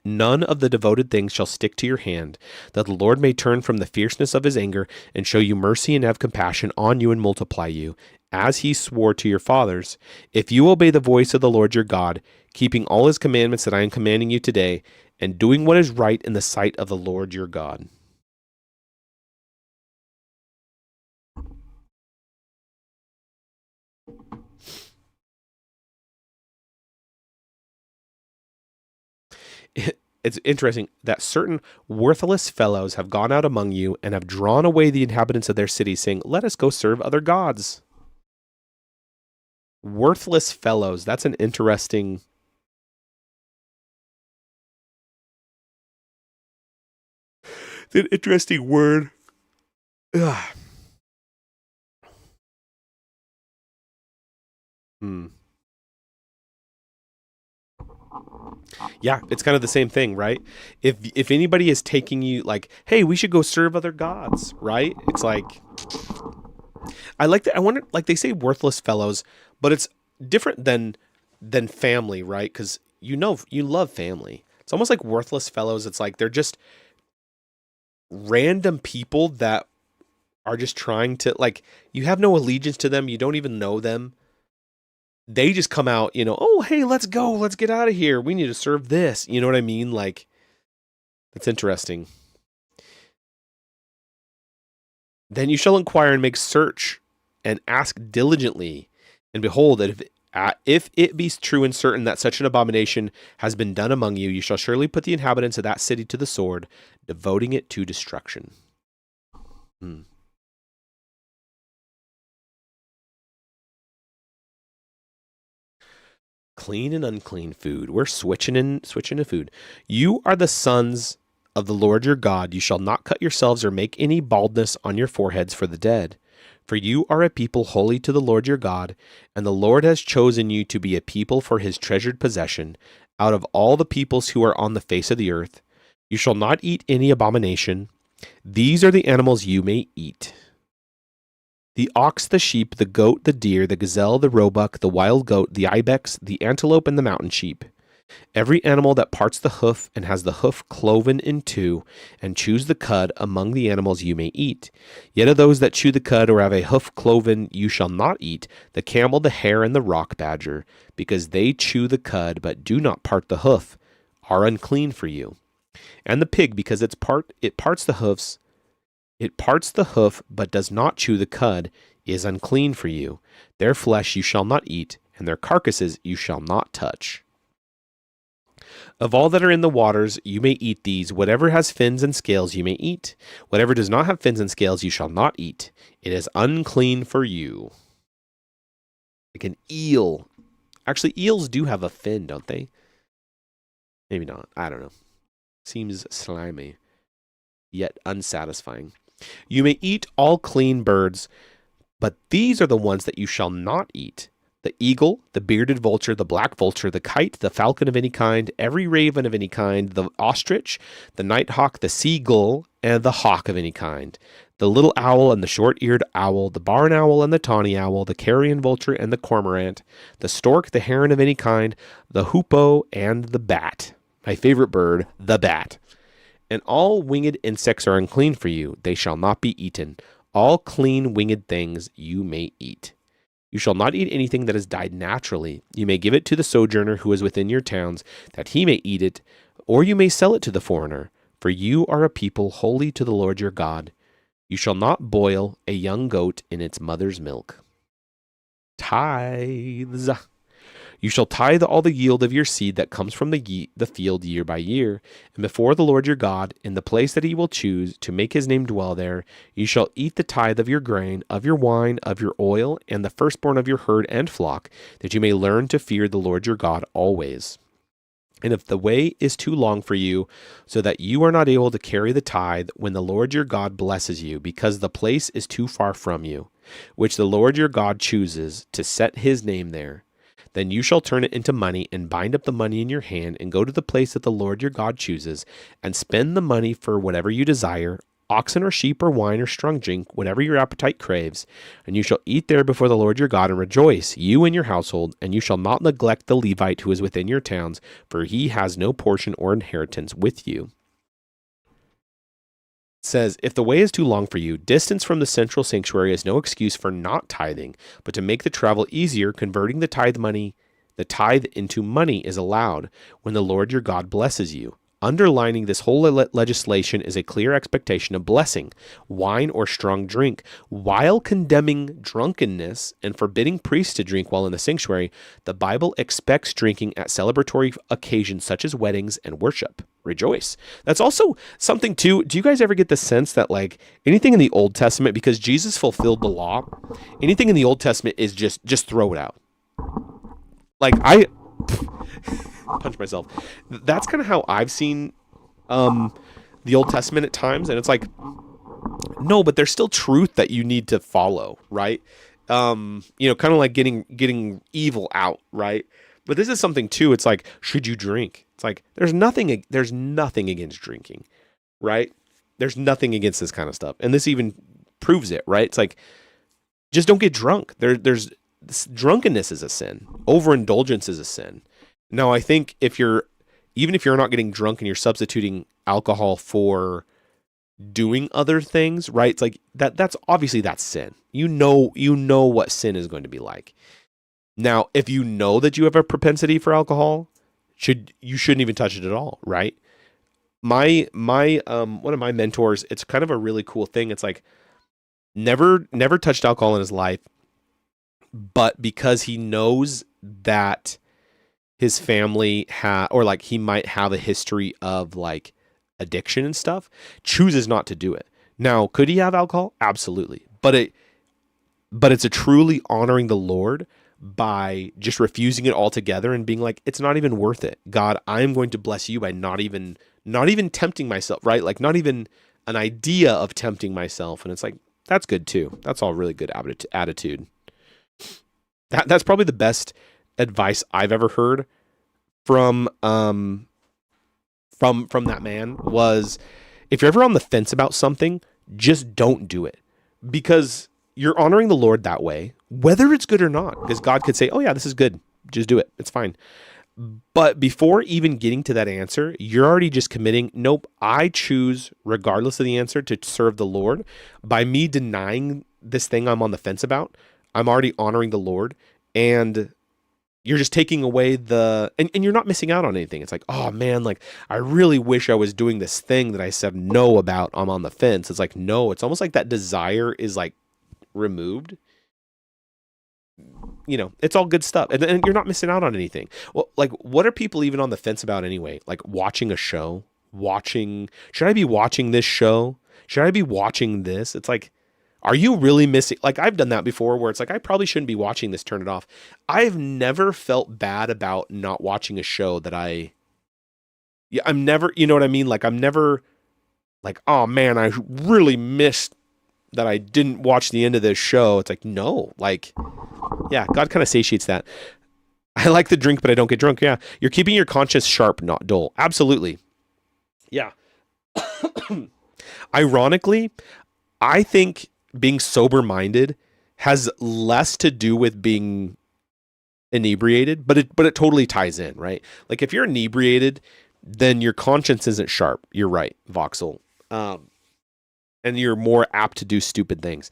None of the devoted things shall stick to your hand, that the Lord may turn from the fierceness of his anger, and show you mercy and have compassion on you and multiply you, as he swore to your fathers, if you obey the voice of the Lord your God, keeping all his commandments that I am commanding you today, and doing what is right in the sight of the Lord your God. It's interesting that certain worthless fellows have gone out among you and have drawn away the inhabitants of their cities, saying, let us go serve other gods. Worthless fellows. That's an interesting... It's an interesting word. Ugh. Yeah, it's kind of the same thing, right? If anybody is taking you like, hey, we should go serve other gods, right? It's like, I like that. I wonder, like they say worthless fellows, but it's different than family, right? Because you love family. It's almost like worthless fellows. It's like they're just random people that are just trying to, like, you have no allegiance to them. You don't even know them. They just come out, oh, hey, let's go. Let's get out of here. We need to serve this. You know what I mean? Like, that's interesting. Then you shall inquire and make search and ask diligently. And behold, that if it be true and certain that such an abomination has been done among you, you shall surely put the inhabitants of that city to the sword, devoting it to destruction. Clean and unclean food. We're switching to food. You are the sons of the Lord your God. You shall not cut yourselves or make any baldness on your foreheads for the dead. For you are a people holy to the Lord your God, and the Lord has chosen you to be a people for his treasured possession out of all the peoples who are on the face of the earth. You shall not eat any abomination. These are the animals you may eat: the ox, the sheep, the goat, the deer, the gazelle, the roebuck, the wild goat, the ibex, the antelope, and the mountain sheep. Every animal that parts the hoof and has the hoof cloven in two, and chews the cud, among the animals you may eat. Yet of those that chew the cud or have a hoof cloven you shall not eat: the camel, the hare, and the rock badger, because they chew the cud but do not part the hoof, are unclean for you. And the pig, because it parts the hoofs. It parts the hoof, but does not chew the cud, is unclean for you. Their flesh you shall not eat, and their carcasses you shall not touch. Of all that are in the waters you may eat these. Whatever has fins and scales you may eat. Whatever does not have fins and scales you shall not eat. It is unclean for you. Like an eel. Actually, eels do have a fin, don't they? Maybe not. I don't know. Seems slimy, yet unsatisfying. You may eat all clean birds, but these are the ones that you shall not eat: the eagle, the bearded vulture, the black vulture, the kite, the falcon of any kind, every raven of any kind, the ostrich, the nighthawk, the seagull, and the hawk of any kind, the little owl and the short-eared owl, the barn owl and the tawny owl, the carrion vulture and the cormorant, the stork, the heron of any kind, the hoopoe, and the bat. My favorite bird, the bat. And all winged insects are unclean for you. They shall not be eaten. All clean winged things you may eat. You shall not eat anything that has died naturally. You may give it to the sojourner who is within your towns, that he may eat it, or you may sell it to the foreigner. For you are a people holy to the Lord your God. You shall not boil a young goat in its mother's milk. Tithes. You shall tithe all the yield of your seed that comes from the field year by year, and before the Lord your God, in the place that he will choose to make his name dwell there, you shall eat the tithe of your grain, of your wine, of your oil, and the firstborn of your herd and flock, that you may learn to fear the Lord your God always. And if the way is too long for you, so that you are not able to carry the tithe when the Lord your God blesses you, because the place is too far from you, which the Lord your God chooses to set his name there, then you shall turn it into money and bind up the money in your hand and go to the place that the Lord your God chooses and spend the money for whatever you desire, oxen or sheep or wine or strong drink, whatever your appetite craves. And you shall eat there before the Lord your God and rejoice, you and your household, and you shall not neglect the Levite who is within your towns, for he has no portion or inheritance with you. Says, if the way is too long for you, distance from the central sanctuary is no excuse for not tithing, but to make the travel easier, converting the tithe into money is allowed when the Lord your God blesses you. Underlining this whole legislation is a clear expectation of blessing, wine or strong drink. While condemning drunkenness and forbidding priests to drink while in the sanctuary, the Bible expects drinking at celebratory occasions such as weddings and worship. Rejoice. That's also something too. Do you guys ever get the sense that like anything in the Old Testament, because Jesus fulfilled the law, anything in the Old Testament is just throw it out. Like I punch myself. That's kind of how I've seen the Old Testament at times, and it's like, no, but there's still truth that you need to follow, right? Kind of like getting evil out, right? But this is something too. It's like, should you drink? It's like there's nothing against drinking, right? There's nothing against this kind of stuff, and this even proves it, right? It's like just don't get drunk. There's drunkenness is a sin. Overindulgence is a sin. Now, I think even if you're not getting drunk and you're substituting alcohol for doing other things, right? It's like that's obviously that's sin. You know what sin is going to be like. Now, if you know that you have a propensity for alcohol, you shouldn't even touch it at all, right? My one of my mentors, it's kind of a really cool thing. It's like never touched alcohol in his life, but because he knows that his family he might have a history of like addiction and stuff, chooses not to do it. Now, could he have alcohol? Absolutely. But it's a truly honoring the Lord by just refusing it altogether and being like, it's not even worth it. God, I'm going to bless you by not even tempting myself, right? Like not even an idea of tempting myself. And it's like, that's good too. That's all really good attitude. That's probably the best advice I've ever heard from that man was, if you're ever on the fence about something, just don't do it, because you're honoring the Lord that way, whether it's good or not, because God could say, oh yeah, this is good. Just do it. It's fine. But before even getting to that answer, you're already just committing, nope, I choose, regardless of the answer, to serve the Lord. By me denying this thing I'm on the fence about, I'm already honoring the Lord, and you're just taking away and you're not missing out on anything. It's like, oh man, like I really wish I was doing this thing that I said no about. I'm on the fence. It's like, no, it's almost like that desire is like removed. It's all good stuff. And you're not missing out on anything. Well, like what are people even on the fence about anyway? Like watching a show, should I be watching this show? Should I be watching this? It's like, are you really missing? Like I've done that before where it's like, I probably shouldn't be watching this, turn it off. I've never felt bad about not watching a show that I'm never, you know what I mean? Like I'm never like, oh man, I really missed that I didn't watch the end of this show. It's like, no, like, yeah, God kind of satiates that. I like the drink, but I don't get drunk. Yeah. You're keeping your conscience sharp, not dull. Absolutely. Yeah. Ironically, I think being sober-minded has less to do with being inebriated, but it totally ties in, right? Like if you're inebriated, then your conscience isn't sharp. You're right, Voxel. And you're more apt to do stupid things.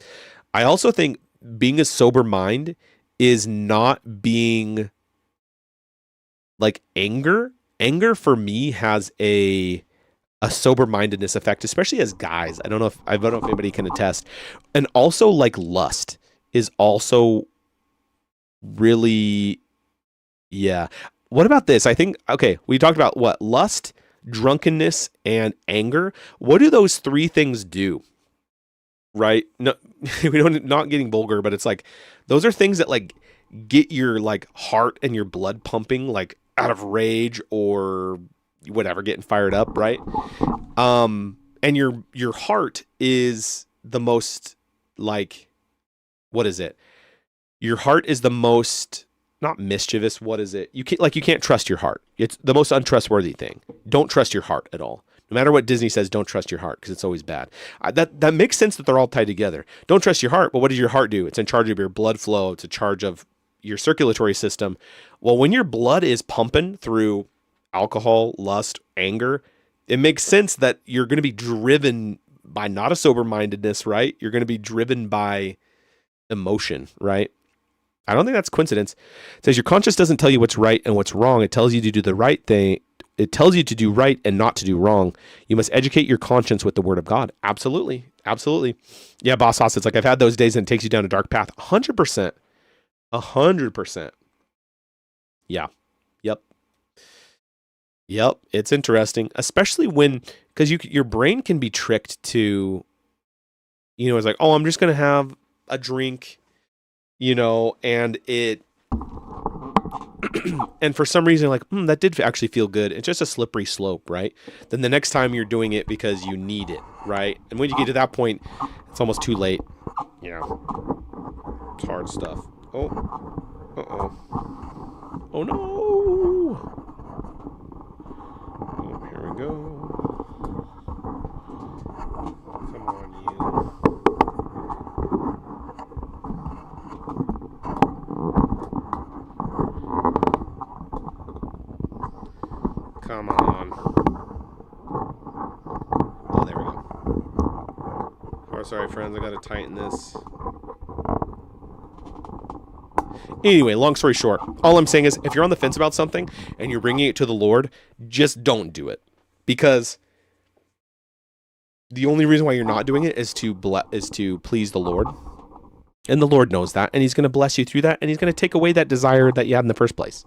I also think being a sober mind is not being like anger. Anger for me has a a sober-mindedness effect, especially as guys. I don't know if anybody can attest. And also like lust is also really, yeah. What about this? I think, okay, we talked about what? Lust, drunkenness, and anger. What do those three things do? Right? No, we don't, not getting vulgar, but it's like those are things that like get your like heart and your blood pumping like out of rage or whatever, getting fired up, right? And your heart is the most like, what is it? Your heart is the most not mischievous. What is it? You can't trust your heart. It's the most untrustworthy thing. Don't trust your heart at all. No matter what Disney says, don't trust your heart because it's always bad. That makes sense that they're all tied together. Don't trust your heart, but what does your heart do? It's in charge of your blood flow. It's in charge of your circulatory system. Well, when your blood is pumping through alcohol, lust, anger, it makes sense that you're going to be driven by not a sober-mindedness, right? You're going to be driven by emotion, right? I don't think that's coincidence. It says your conscience doesn't tell you what's right and what's wrong. It tells you to do the right thing. It tells you to do right and not to do wrong. You must educate your conscience with the word of God. Absolutely. Absolutely. Yeah, Boss Hoss, it's like I've had those days and it takes you down a dark path. 100%. 100%. Yeah. Yep. Yep. It's interesting, especially when, because your brain can be tricked to, it's like, oh, I'm just going to have a drink, and it, and for some reason, like, that did actually feel good. It's just a slippery slope, right? Then the next time you're doing it because you need it, right? And when you get to that point, it's almost too late. Yeah. It's hard stuff. Oh. Uh-oh. Oh, no. Oh, here we go. Come on, you. Come on. Oh, there we go. Oh, sorry, friends. I gotta tighten this. Anyway, long story short, all I'm saying is if you're on the fence about something and you're bringing it to the Lord, just don't do it. Because the only reason why you're not doing it is to please the Lord. And the Lord knows that. And he's going to bless you through that. And he's going to take away that desire that you had in the first place.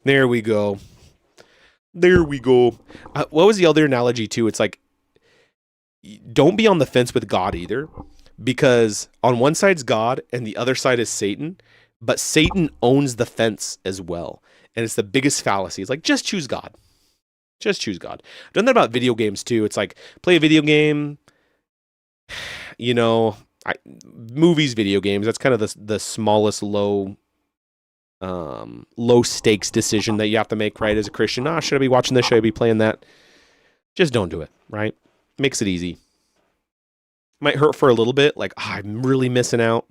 There we go. There we go. What was the other analogy too? It's like, don't be on the fence with God either. Because on one side's God and the other side is Satan, but Satan owns the fence as well. And it's the biggest fallacy. It's like, just choose God. Just choose God. I've done that about video games too. It's like, play a video game, movies, video games. That's kind of the smallest low stakes decision that you have to make, right? As a Christian, should I be watching this? Should I be playing that? Just don't do it, right? Makes it easy. Might hurt for a little bit, like, I'm really missing out.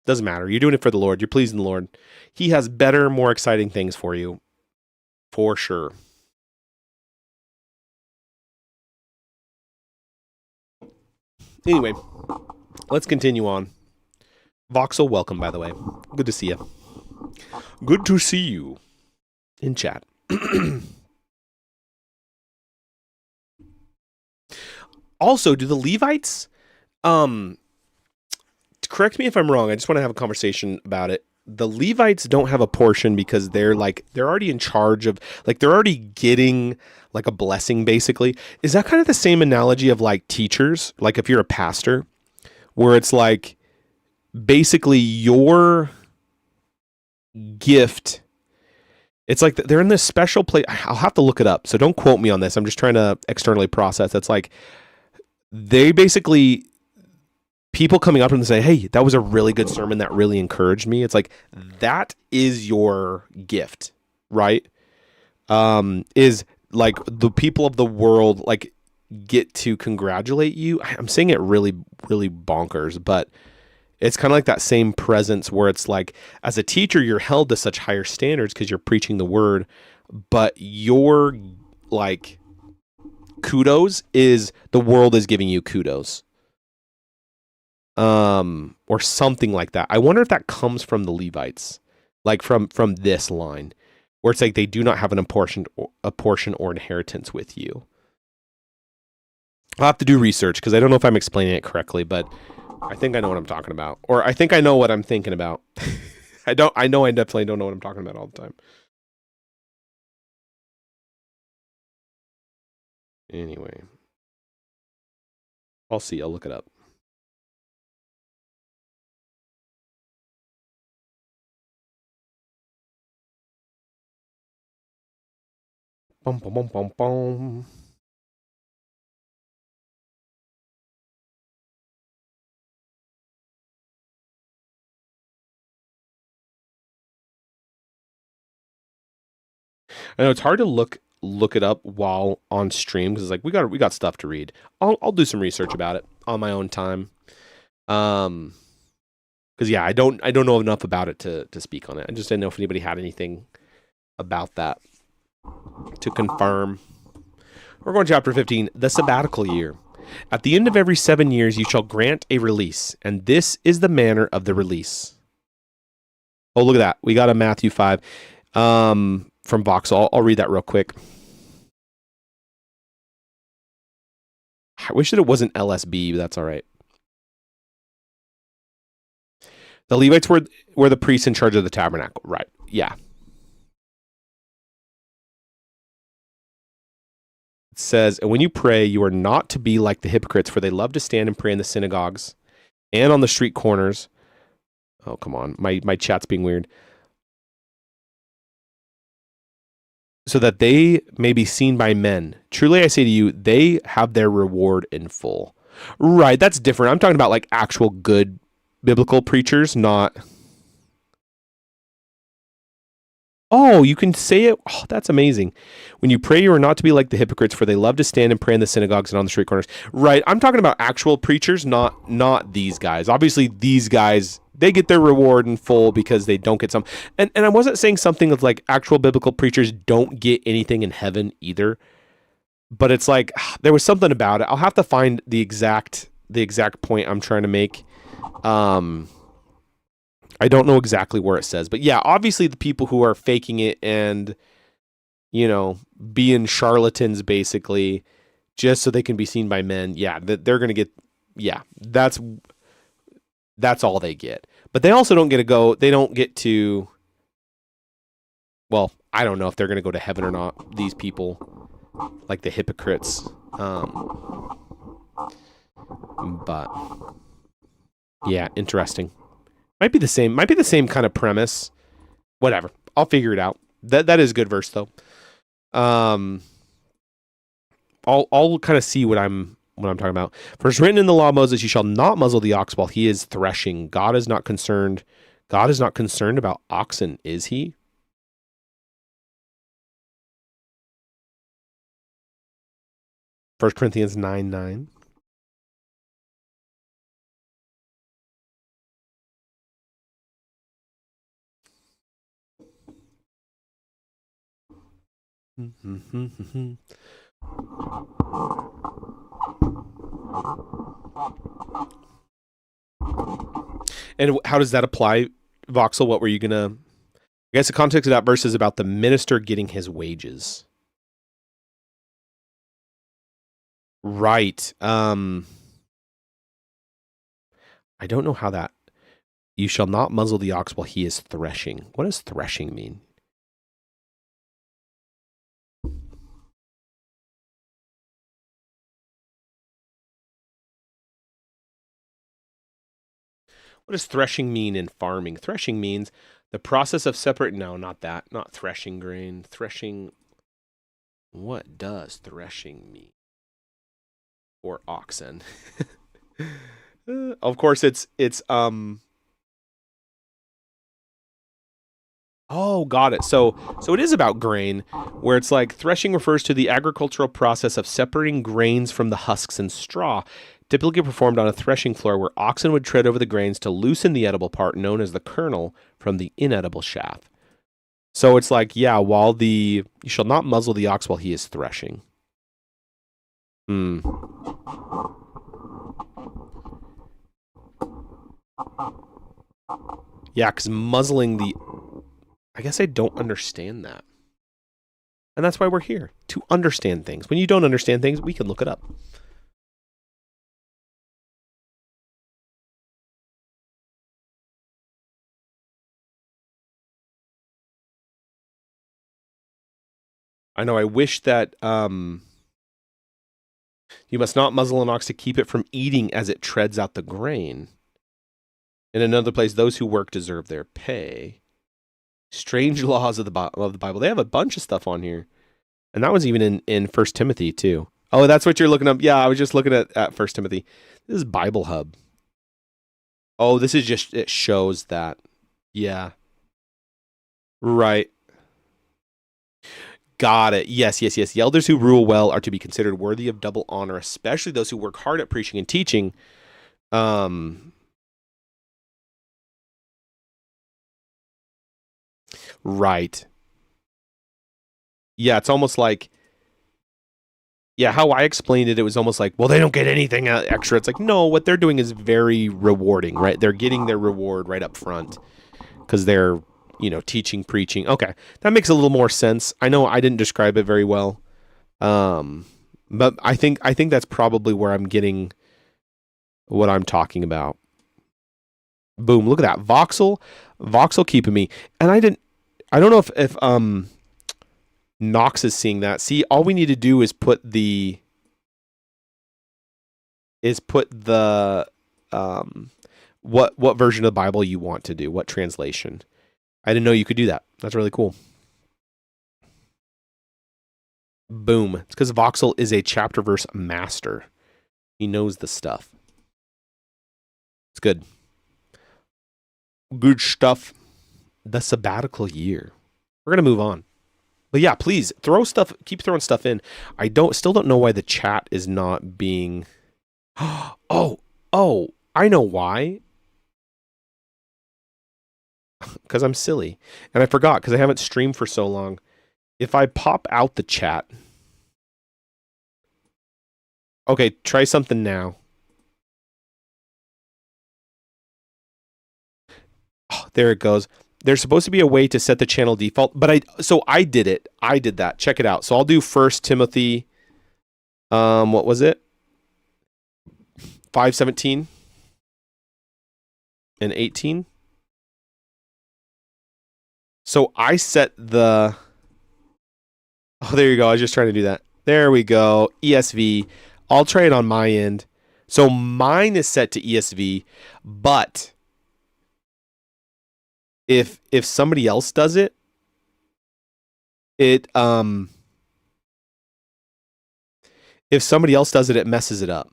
Doesn't matter. You're doing it for the Lord. You're pleasing the Lord. He has better, more exciting things for you. For sure. Anyway, let's continue on. Voxel, welcome, by the way. Good to see you. Good to see you in chat. Also, do the Levites, correct me if I'm wrong, I just want to have a conversation about it. The Levites don't have a portion because they're already in charge of, like, they're already getting like a blessing basically. Is that kind of the same analogy of like teachers? Like if you're a pastor, where it's like basically your gift, it's like they're in this special place. I'll have to look it up, so don't quote me on this. I'm just trying to externally process. It's like they basically, people coming up to them and say, hey, that was a really good sermon that really encouraged me. It's like, that is your gift, right? Is like the people of the world like get to congratulate you. I'm saying it really, really bonkers, but it's kind of like that same presence where it's like, as a teacher, you're held to such higher standards because you're preaching the word, but your like kudos is the world is giving you kudos. Or something like that. I wonder if that comes from the Levites, like from this line. where it's like they do not have a portion or inheritance with you. I'll have to do research because I don't know if I'm explaining it correctly, but I think I know what I'm talking about. Or I think I know what I'm thinking about. I definitely don't know what I'm talking about all the time. Anyway. I'll see. I'll look it up. Bum, bum, bum, bum, bum. I know it's hard to look it up while on stream because like we got stuff to read. I'll do some research about it on my own time. Because yeah, I don't know enough about it to speak on it. I just didn't know if anybody had anything about that to confirm. We're going to chapter 15, the sabbatical year. At the end of every 7 years, you shall grant a release, and this is the manner of the release. Oh, look at that. We got a Matthew 5 from Voxel. I'll read that real quick. I wish that it wasn't LSB, but that's all right. The Levites were the priests in charge of the tabernacle. Right. Yeah. It says, and when you pray, you are not to be like the hypocrites, for they love to stand and pray in the synagogues and on the street corners. Oh, come on. My chat's being weird. So that they may be seen by men. Truly, I say to you, they have their reward in full. Right. That's different. I'm talking about like actual good biblical preachers, not... Oh, you can say it. Oh, that's amazing. When you pray, you are not to be like the hypocrites, for they love to stand and pray in the synagogues and on the street corners. Right. I'm talking about actual preachers, not these guys. Obviously, these guys, they get their reward in full because they don't get some. And I wasn't saying something of like actual biblical preachers don't get anything in heaven either. But it's like there was something about it. I'll have to find the exact point I'm trying to make. I don't know exactly where it says, but yeah, obviously the people who are faking it and, you know, being charlatans basically just so they can be seen by men. Yeah, they're going to get, yeah, that's all they get. But they also don't get to go, they don't get to, well, I don't know if they're going to go to heaven or not, these people, like the hypocrites. But yeah, interesting. Might be the same kind of premise. Whatever. I'll figure it out. That is a good verse though. I'll kind of see what I'm talking about. For it's written in the law of Moses, you shall not muzzle the ox while he is threshing. God is not concerned about oxen, is he? First Corinthians 9:9. And how does that apply, Voxel? What were you gonna? I guess the context of that verse is about the minister getting his wages. Right. I don't know how that. You shall not muzzle the ox while he is threshing. What does threshing mean? What does threshing mean in farming? Threshing means the process of separate. No, not that. Not threshing grain. Threshing. What does threshing mean? Or oxen. Of course, it's. Oh, got it. So it is about grain, where it's like threshing refers to the agricultural process of separating grains from the husks and straw, typically performed on a threshing floor where oxen would tread over the grains to loosen the edible part known as the kernel from the inedible chaff. So it's like, yeah, you shall not muzzle the ox while he is threshing. Yeah, because muzzling I guess I don't understand that. And that's why we're here, to understand things. When you don't understand things, we can look it up. I know, I wish that you must not muzzle an ox to keep it from eating as it treads out the grain. In another place, those who work deserve their pay. Strange laws of the Bible. They have a bunch of stuff on here. And that was even in 1 Timothy too. Oh, that's what you're looking up. Yeah, I was just looking at 1 Timothy. This is Bible Hub. Oh, this is just, it shows that. Yeah. Right. Got it. Yes. The elders who rule well are to be considered worthy of double honor, especially those who work hard at preaching and teaching. Right. Yeah, it's almost like, how I explained it, it was almost like, well, they don't get anything extra. It's like, no, what they're doing is very rewarding, right? They're getting their reward right up front because they're, teaching, preaching. Okay, that makes a little more sense. I know I didn't describe it very well, but I think that's probably where I'm getting what I'm talking about. Boom! Look at that, Voxel keeping me, and I don't know if Knox is seeing that. See, all we need to do is put the what version of the Bible you want to do, what translation. I didn't know you could do that. That's really cool. Boom. It's because Voxel is a chapter verse master. He knows the stuff. It's good. Good stuff. The sabbatical year. We're going to move on. But yeah, please keep throwing stuff in. I still don't know why the chat is not being. Oh, I know why. Because I'm silly. And I forgot because I haven't streamed for so long. If I pop out the chat. Okay, try something now. Oh, there it goes. There's supposed to be a way to set the channel default, but I did it. I did that. Check it out. So I'll do 1 Timothy. What was it? 5:17 and 18. So I set the. Oh, there you go. I was just trying to do that. There we go. ESV. I'll try it on my end. So mine is set to ESV, but if somebody else does it, it messes it up.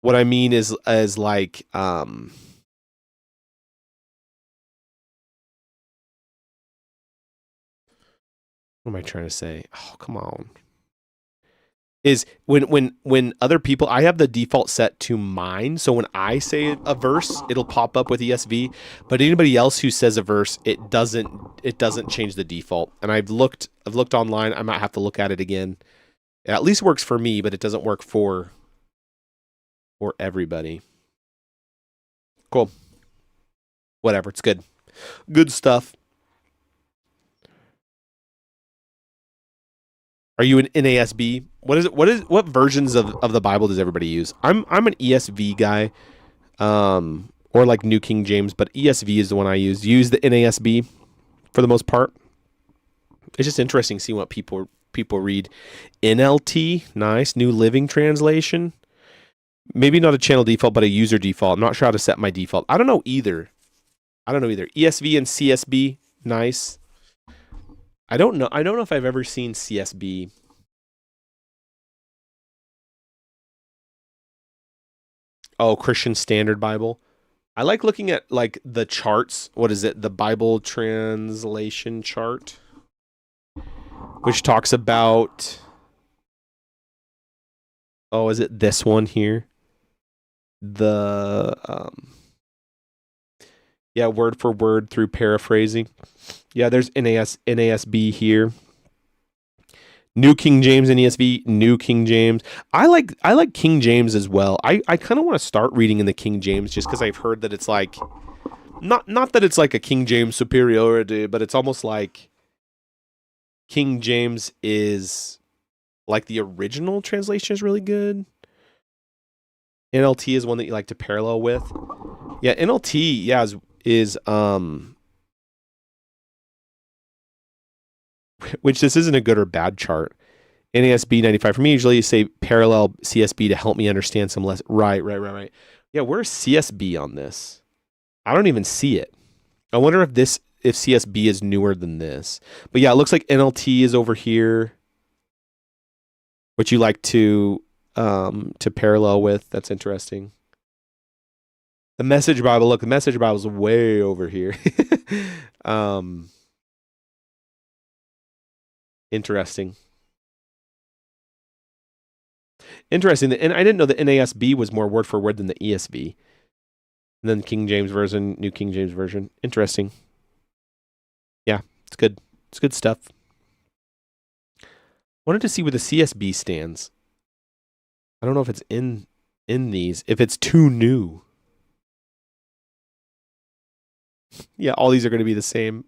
What I mean is like what am I trying to say? Oh, come on. Is when other people, I have the default set to mine, so when I say a verse, it'll pop up with ESV, but anybody else who says a verse, it doesn't change the default. And I've looked online. I might have to look at it again. It at least works for me, but it doesn't work for everybody. Cool. Whatever, it's good. Good stuff. Are you an NASB? What versions of the Bible does everybody use? I'm an ESV guy, or like New King James, but ESV is the one I use. Use the NASB for the most part. It's just interesting seeing what people read. NLT, nice, New Living Translation. Maybe not a channel default, but a user default. I'm not sure how to set my default. I don't know either. ESV and CSB, nice. I don't know if I've ever seen CSB. Oh, Christian Standard Bible. I like looking at like the charts. What is it? The Bible translation chart, which talks about. Oh, is it this one here? The word for word through paraphrasing. Yeah, there's NASB here. New King James and ESV, New King James. I like King James as well. I kind of want to start reading in the King James just because I've heard that it's like not that it's like a King James superiority, but it's almost like King James is like the original translation is really good. NLT is one that you like to parallel with. Yeah, NLT, yeah, is which this isn't a good or bad chart. NASB 95 for me. Usually you say parallel CSB to help me understand some less. Right. Yeah, where's CSB on this? I don't even see it. I wonder if CSB is newer than this. But yeah, it looks like NLT is over here, which you like to parallel with. That's interesting. The Message Bible. Look, the Message Bible is way over here. Interesting. Interesting. And I didn't know the NASB was more word for word than the ESV. And then King James Version, New King James Version. Interesting. Yeah, it's good. It's good stuff. Wanted to see where the CSB stands. I don't know if it's in these, if it's too new. Yeah, all these are going to be the same.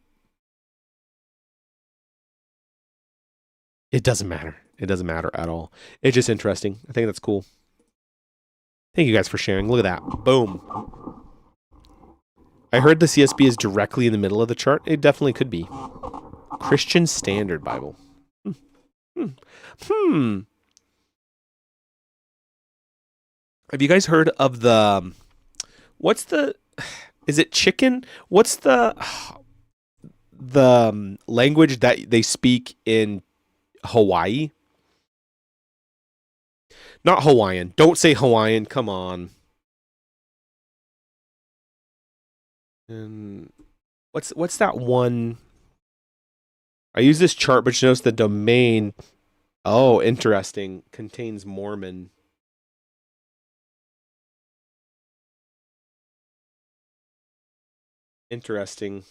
It doesn't matter. It doesn't matter at all. It's just interesting. I think that's cool. Thank you guys for sharing. Look at that. Boom. I heard the CSB is directly in the middle of the chart. It definitely could be. Christian Standard Bible. Have you guys heard of is it chicken? What's the language that they speak in Hawaii? Not Hawaiian. Don't say Hawaiian. Come on. And what's that one? I use this chart, but you notice the domain. Oh, interesting. Contains Mormon. Interesting.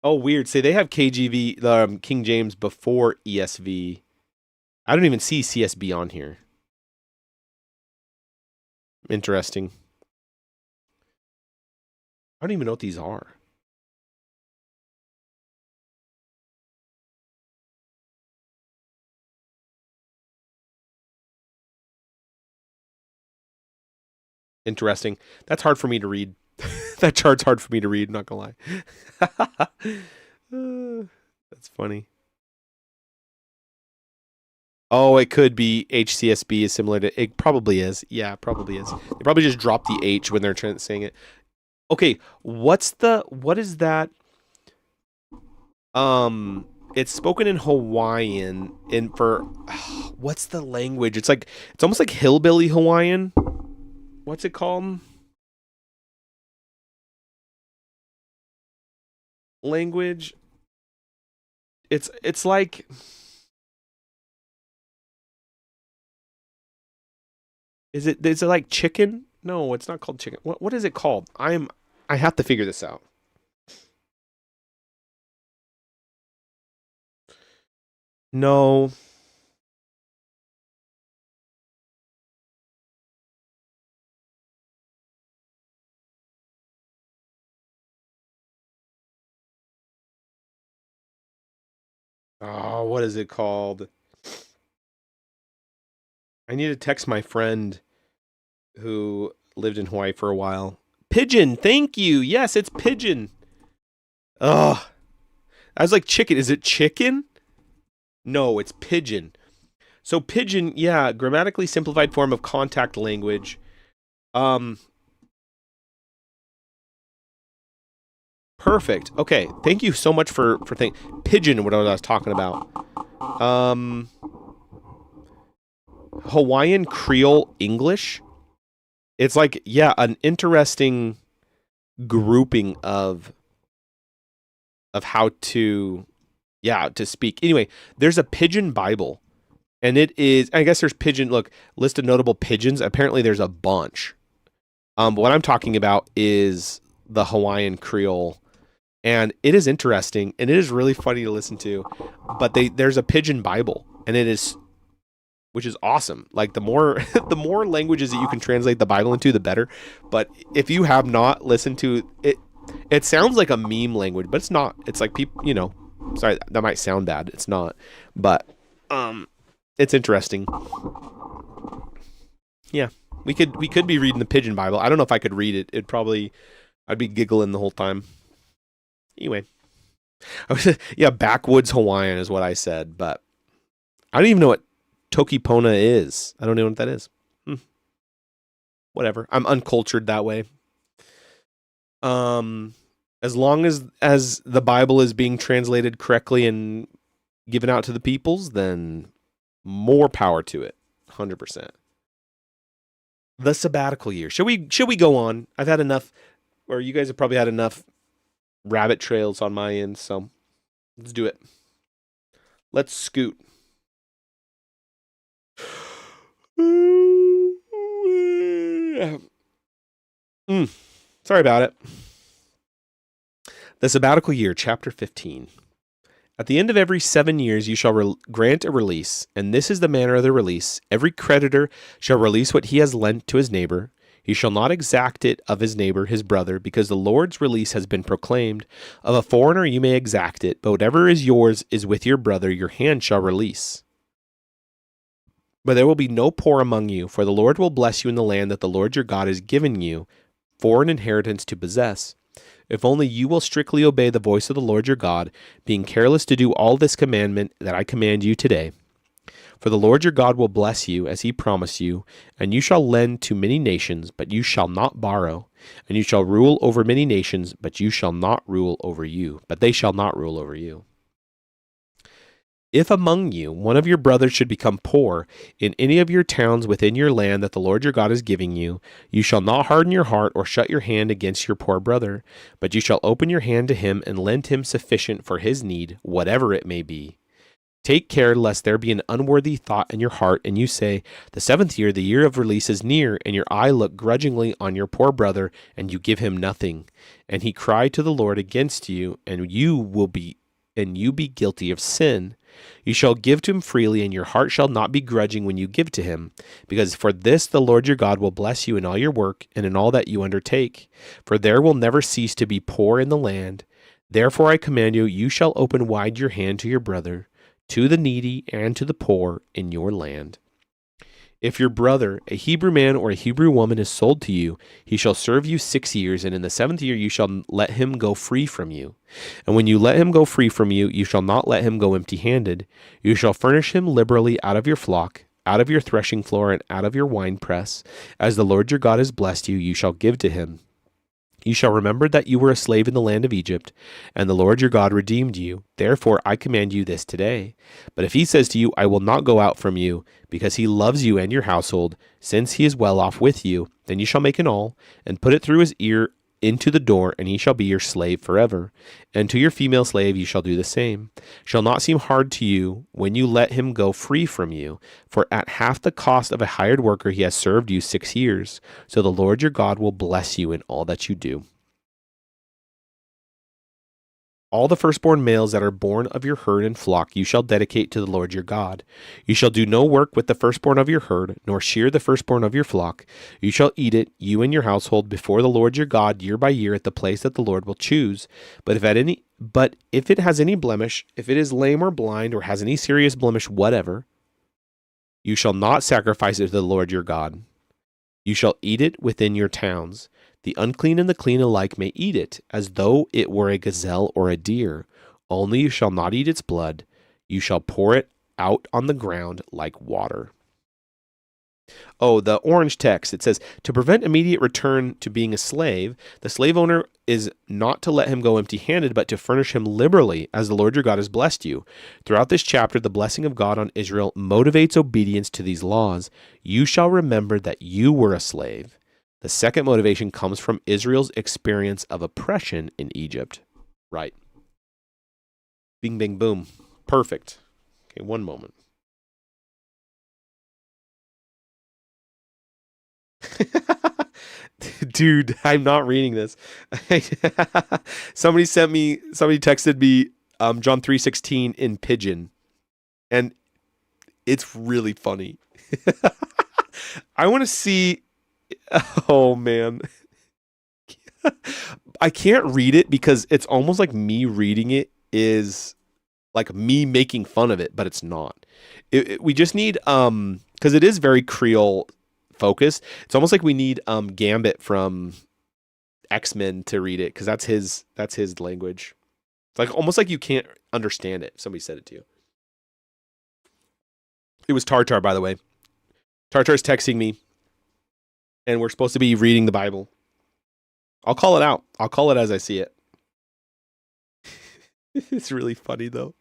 Oh, weird. Say they have KJV, King James before ESV. I don't even see CSB on here. Interesting. I don't even know what these are. Interesting. That's hard for me to read. That chart's hard for me to read, not gonna lie. That's funny. Oh, it could be HCSB is similar to, it probably is. Yeah, probably is. They probably just drop the H when they're saying it. Okay, what is that? It's spoken in Hawaiian what's the language? It's almost like hillbilly Hawaiian. What's it called? Language. It's like, is it like chicken? No, it's not called chicken. What is it called? I have to figure this out. No. Oh, what is it called? I need to text my friend who lived in Hawaii for a while. Pigeon, thank you. Yes, it's pigeon. Oh, I was like chicken. Is it chicken? No, it's pigeon. So pigeon, yeah, grammatically simplified form of contact language. Perfect. Okay, thank you so much for pigeon. What I was talking about. Hawaiian Creole English. It's like, yeah, an interesting grouping of how to speak. Anyway, there's a pigeon Bible, and it is, I guess there's pigeon, look, list of notable pigeons. Apparently there's a bunch. But what I'm talking about is the Hawaiian Creole, and it is interesting, and it is really funny to listen to. But there's a pigeon Bible, and it is, which is awesome. Like the more languages that you can translate the Bible into, the better. But if you have not listened to it, It sounds like a meme language, but it's not. It's like people, sorry, that might sound bad. It's not. But it's interesting. Yeah. We could be reading the Pigeon Bible. I don't know if I could read it. I'd be giggling the whole time. Anyway. Yeah, backwoods Hawaiian is what I said, but I don't even know what Tokipona is. I don't know what that is. Whatever. I'm uncultured that way. As long as the Bible is being translated correctly and given out to the peoples, then more power to it. 100%. The sabbatical year. Should we go on? I've had enough, or you guys have probably had enough rabbit trails on my end, so let's do it. Let's scoot. Sorry about it. The sabbatical year, chapter 15. At the end of every 7 years you shall grant a release, and this is the manner of the release. Every creditor shall release what he has lent to his neighbor. He shall not exact it of his neighbor, his brother, because the Lord's release has been proclaimed. Of a foreigner you may exact it, but whatever is yours is with your brother, your hand shall release. But there will be no poor among you, for the Lord will bless you in the land that the Lord your God has given you for an inheritance to possess. If only you will strictly obey the voice of the Lord your God, being careless to do all this commandment that I command you today. For the Lord your God will bless you, as he promised you, and you shall lend to many nations, but you shall not borrow. And you shall rule over many nations, but you shall not rule over you. But they shall not rule over you. If among you one of your brothers should become poor in any of your towns within your land that the Lord your God is giving you, you shall not harden your heart or shut your hand against your poor brother, but you shall open your hand to him and lend him sufficient for his need, whatever it may be. Take care lest there be an unworthy thought in your heart, and you say, the 7th year, the year of release is near, and your eye look grudgingly on your poor brother, and you give him nothing. And he cry to the Lord against you, and you be guilty of sin. You shall give to him freely, and your heart shall not be grudging when you give to him, because for this the Lord your God will bless you in all your work and in all that you undertake. For there will never cease to be poor in the land. Therefore I command you, you shall open wide your hand to your brother, to the needy and to the poor in your land. If your brother, a Hebrew man or a Hebrew woman, is sold to you, he shall serve you 6 years, and in the 7th year you shall let him go free from you. And when you let him go free from you, you shall not let him go empty-handed. You shall furnish him liberally out of your flock, out of your threshing floor, and out of your winepress. As the Lord your God has blessed you, you shall give to him. You shall remember that you were a slave in the land of Egypt, and the Lord your God redeemed you. Therefore I command you this today. But if he says to you, I will not go out from you, because he loves you and your household, since he is well off with you, then you shall make an awl, and put it through his ear into the door, and he shall be your slave forever. And to your female slave you shall do the same. Shall not seem hard to you when you let him go free from you, for at half the cost of a hired worker he has served you 6 years. So the Lord your God will bless you in all that you do. All the firstborn males that are born of your herd and flock you shall dedicate to the Lord your God. You shall do no work with the firstborn of your herd, nor shear the firstborn of your flock. You shall eat it, you and your household, before the Lord your God year by year at the place that the Lord will choose. But if it has any blemish, if it is lame or blind, or has any serious blemish whatever, you shall not sacrifice it to the Lord your God. You shall eat it within your towns. The unclean and the clean alike may eat it, as though it were a gazelle or a deer. Only you shall not eat its blood. You shall pour it out on the ground like water. Oh, the orange text, it says, to prevent immediate return to being a slave, the slave owner is not to let him go empty-handed, but to furnish him liberally, as the Lord your God has blessed you. Throughout this chapter, the blessing of God on Israel motivates obedience to these laws. You shall remember that you were a slave. The second motivation comes from Israel's experience of oppression in Egypt. Right. Bing, bing, boom. Perfect. Okay, one moment. Dude, I'm not reading this. Somebody texted me John 3:16 in Pigeon, and it's really funny. I want to see. Oh man. I can't read it because it's almost like me reading it is like me making fun of it, but it's not. We just need because it is very Creole focused. It's almost like we need Gambit from X-Men to read it because that's his language. It's like almost like you can't understand it if somebody said it to you. It was Tartar, by the way. Tartar's texting me, and we're supposed to be reading the Bible. I'll call it out. I'll call it as I see it. It's really funny though.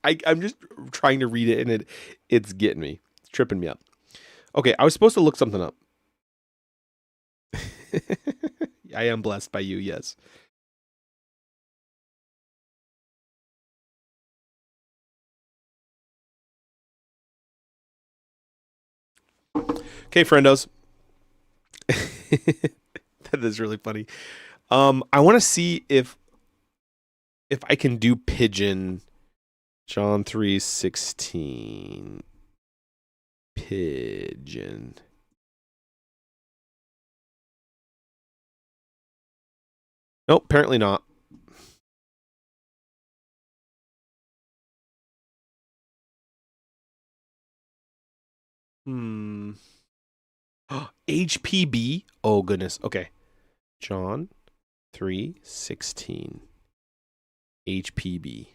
I'm just trying to read it, and it's getting me. It's tripping me up. Okay, I was supposed to look something up. I am blessed by you, yes. Okay, friendos. That is really funny. I want to see if I can do pigeon. John 3:16. Pigeon. Nope, apparently not. HPB. Oh goodness. Okay. John 3:16. HPB.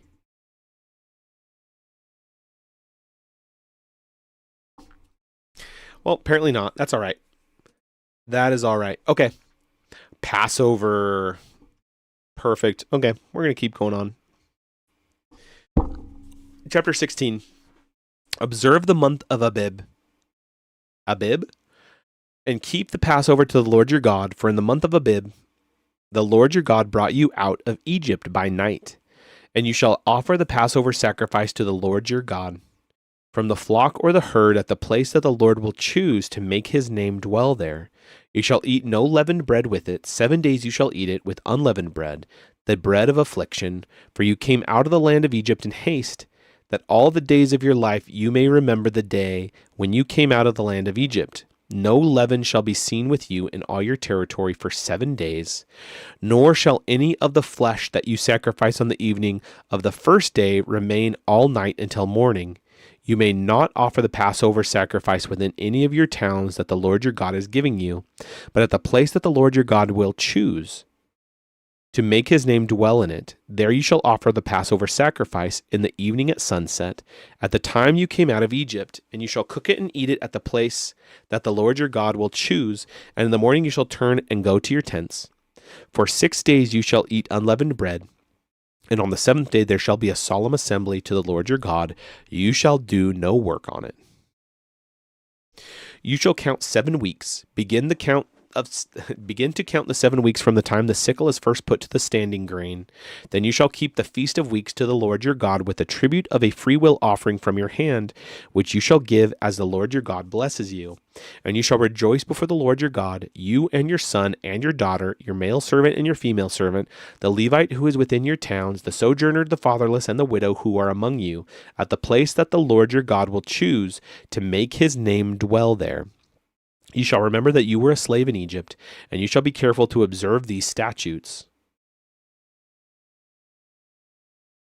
Well, apparently not. That's all right. That is all right. Okay. Passover. Perfect. Okay. We're going to keep going on. Chapter 16. Observe the month of Abib. Abib? And keep the Passover to the Lord your God, for in the month of Abib, the Lord your God brought you out of Egypt by night. And you shall offer the Passover sacrifice to the Lord your God from the flock or the herd at the place that the Lord will choose to make his name dwell there. You shall eat no leavened bread with it. 7 days you shall eat it with unleavened bread, the bread of affliction, for you came out of the land of Egypt in haste, that all the days of your life you may remember the day when you came out of the land of Egypt. No leaven shall be seen with you in all your territory for 7 days, nor shall any of the flesh that you sacrifice on the evening of the first day remain all night until morning. You may not offer the Passover sacrifice within any of your towns that the Lord your God is giving you, but at the place that the Lord your God will choose to make his name dwell in it. There you shall offer the Passover sacrifice in the evening at sunset, at the time you came out of Egypt, and you shall cook it and eat it at the place that the Lord your God will choose, and in the morning you shall turn and go to your tents. For 6 days you shall eat unleavened bread, and on the 7th day there shall be a solemn assembly to the Lord your God. You shall do no work on it. You shall count 7 weeks. Begin to count the 7 weeks from the time the sickle is first put to the standing grain. Then you shall keep the feast of weeks to the Lord your God with the tribute of a freewill offering from your hand, which you shall give as the Lord your God blesses you. And you shall rejoice before the Lord your God, you and your son and your daughter, your male servant and your female servant, the Levite who is within your towns, the sojourner, the fatherless, and the widow who are among you, at the place that the Lord your God will choose to make his name dwell there. You shall remember that you were a slave in Egypt, and you shall be careful to observe these statutes.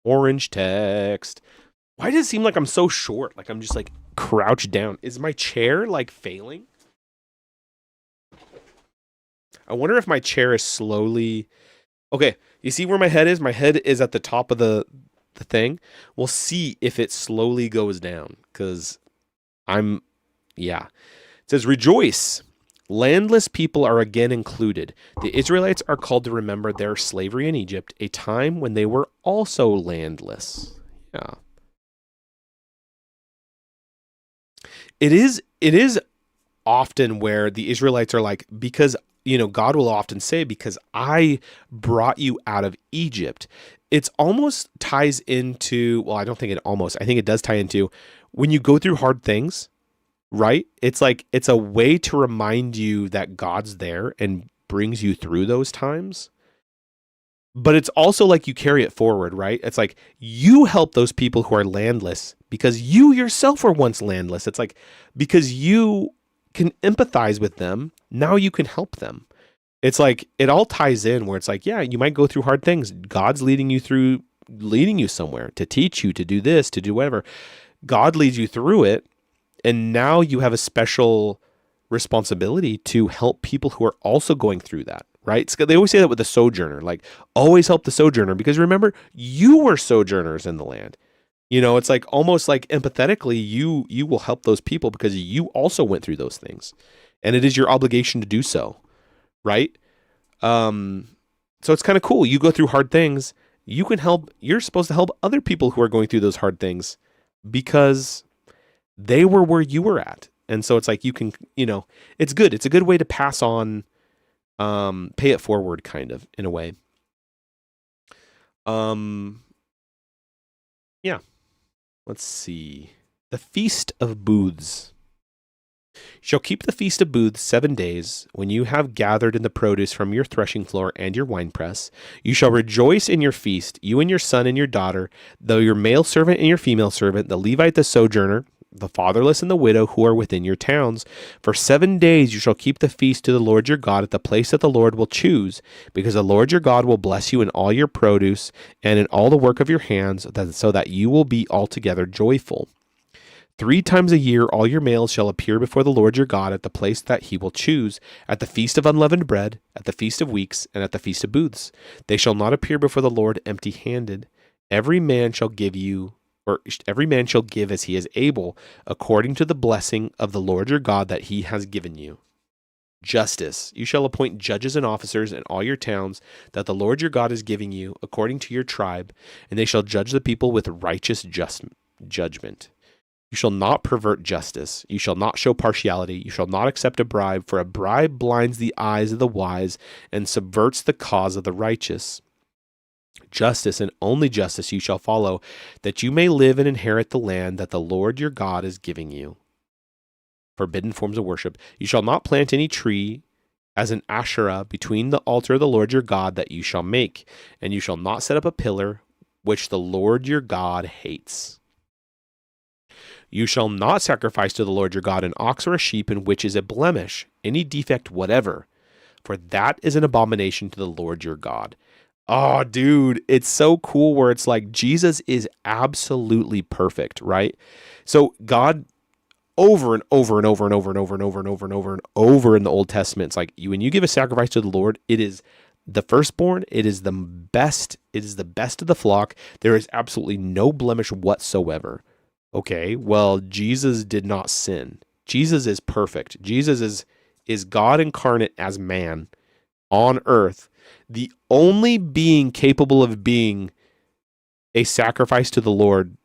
Orange text. Why does it seem like I'm so short? Like I'm just like crouched down. Is my chair like failing? I wonder if my chair is slowly... Okay, you see where my head is? My head is at the top of the thing. We'll see if it slowly goes down, because yeah. It says, rejoice. Landless people are again included. The Israelites are called to remember their slavery in Egypt, a time when they were also landless. Yeah. It is often where the Israelites are like, because, God will often say, because I brought you out of Egypt. It's almost ties into, well, I think it does tie into when you go through hard things. Right? It's like, it's a way to remind you that God's there and brings you through those times. But it's also like you carry it forward, right? It's like you help those people who are landless because you yourself were once landless. It's like, because you can empathize with them, now you can help them. It's like it all ties in where it's like, yeah, you might go through hard things. God's leading you somewhere to teach you to do this, to do whatever. God leads you through it, and now you have a special responsibility to help people who are also going through that, right? They always say that with the sojourner, like always help the sojourner, because remember, you were sojourners in the land. It's like almost like empathetically, you will help those people because you also went through those things, and it is your obligation to do so, right? So it's kind of cool. You go through hard things. You can help. You're supposed to help other people who are going through those hard things because they were where you were at. And so it's like you can, it's good. It's a good way to pass on, pay it forward, kind of, in a way. Yeah. Let's see. The Feast of Booths. You shall keep the Feast of Booths 7 days. When you have gathered in the produce from your threshing floor and your winepress, you shall rejoice in your feast, you and your son and your daughter, though your male servant and your female servant, the Levite, the sojourner, the fatherless, and the widow who are within your towns. For 7 days you shall keep the feast to the Lord your God at the place that the Lord will choose, because the Lord your God will bless you in all your produce and in all the work of your hands, so that you will be altogether joyful. 3 times a year all your males shall appear before the Lord your God at the place that he will choose, at the feast of unleavened bread, at the feast of weeks, and at the feast of booths. They shall not appear before the Lord empty-handed. Every man shall give as he is able, according to the blessing of the Lord your God that he has given you. Justice. You shall appoint judges and officers in all your towns that the Lord your God is giving you, according to your tribe, and they shall judge the people with righteous judgment. You shall not pervert justice. You shall not show partiality. You shall not accept a bribe, for a bribe blinds the eyes of the wise and subverts the cause of the righteous. Justice and only justice you shall follow, that you may live and inherit the land that the Lord your God is giving you. Forbidden forms of worship. You shall not plant any tree as an Asherah between the altar of the Lord your God that you shall make, and you shall not set up a pillar which the Lord your God hates. You shall not sacrifice to the Lord your God an ox or a sheep in which is a blemish, any defect whatever, for that is an abomination to the Lord your God. Oh, dude, it's so cool where it's like Jesus is absolutely perfect, right? So God over and over and over and over and over and over and over and over and over in the Old Testament, it's like when you give a sacrifice to the Lord, it is the firstborn, it is the best of the flock. There is absolutely no blemish whatsoever. Okay, well, Jesus did not sin. Jesus is perfect. Jesus is God incarnate as man on earth, the only being capable of being a sacrifice to the Lord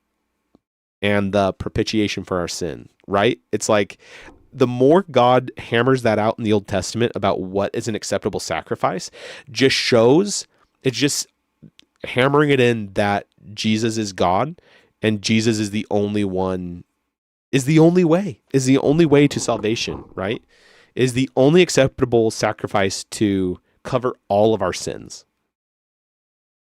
and the propitiation for our sin, right? It's like the more God hammers that out in the Old Testament about what is an acceptable sacrifice, just shows, it's just hammering it in that Jesus is God and Jesus is the only one, is the only way to salvation, right? Is the only acceptable sacrifice to cover all of our sins.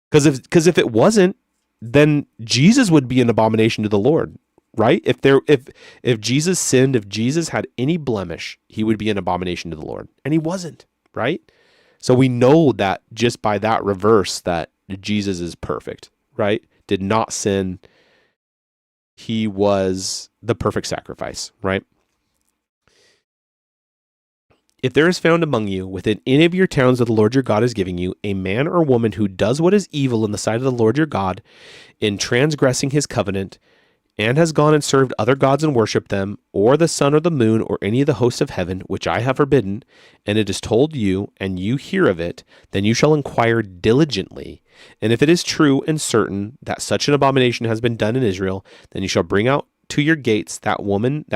Because if it wasn't, then Jesus would be an abomination to the Lord, right? If Jesus sinned, if Jesus had any blemish, he would be an abomination to the Lord, and he wasn't, right? So we know that just by that reverse that Jesus is perfect, right? Did not sin. He was the perfect sacrifice, right? If there is found among you, within any of your towns that the Lord your God is giving you, a man or woman who does what is evil in the sight of the Lord your God, in transgressing his covenant, and has gone and served other gods and worshipped them, or the sun or the moon, or any of the hosts of heaven, which I have forbidden, and it is told you, and you hear of it, then you shall inquire diligently. And if it is true and certain that such an abomination has been done in Israel, then you shall bring out to your gates that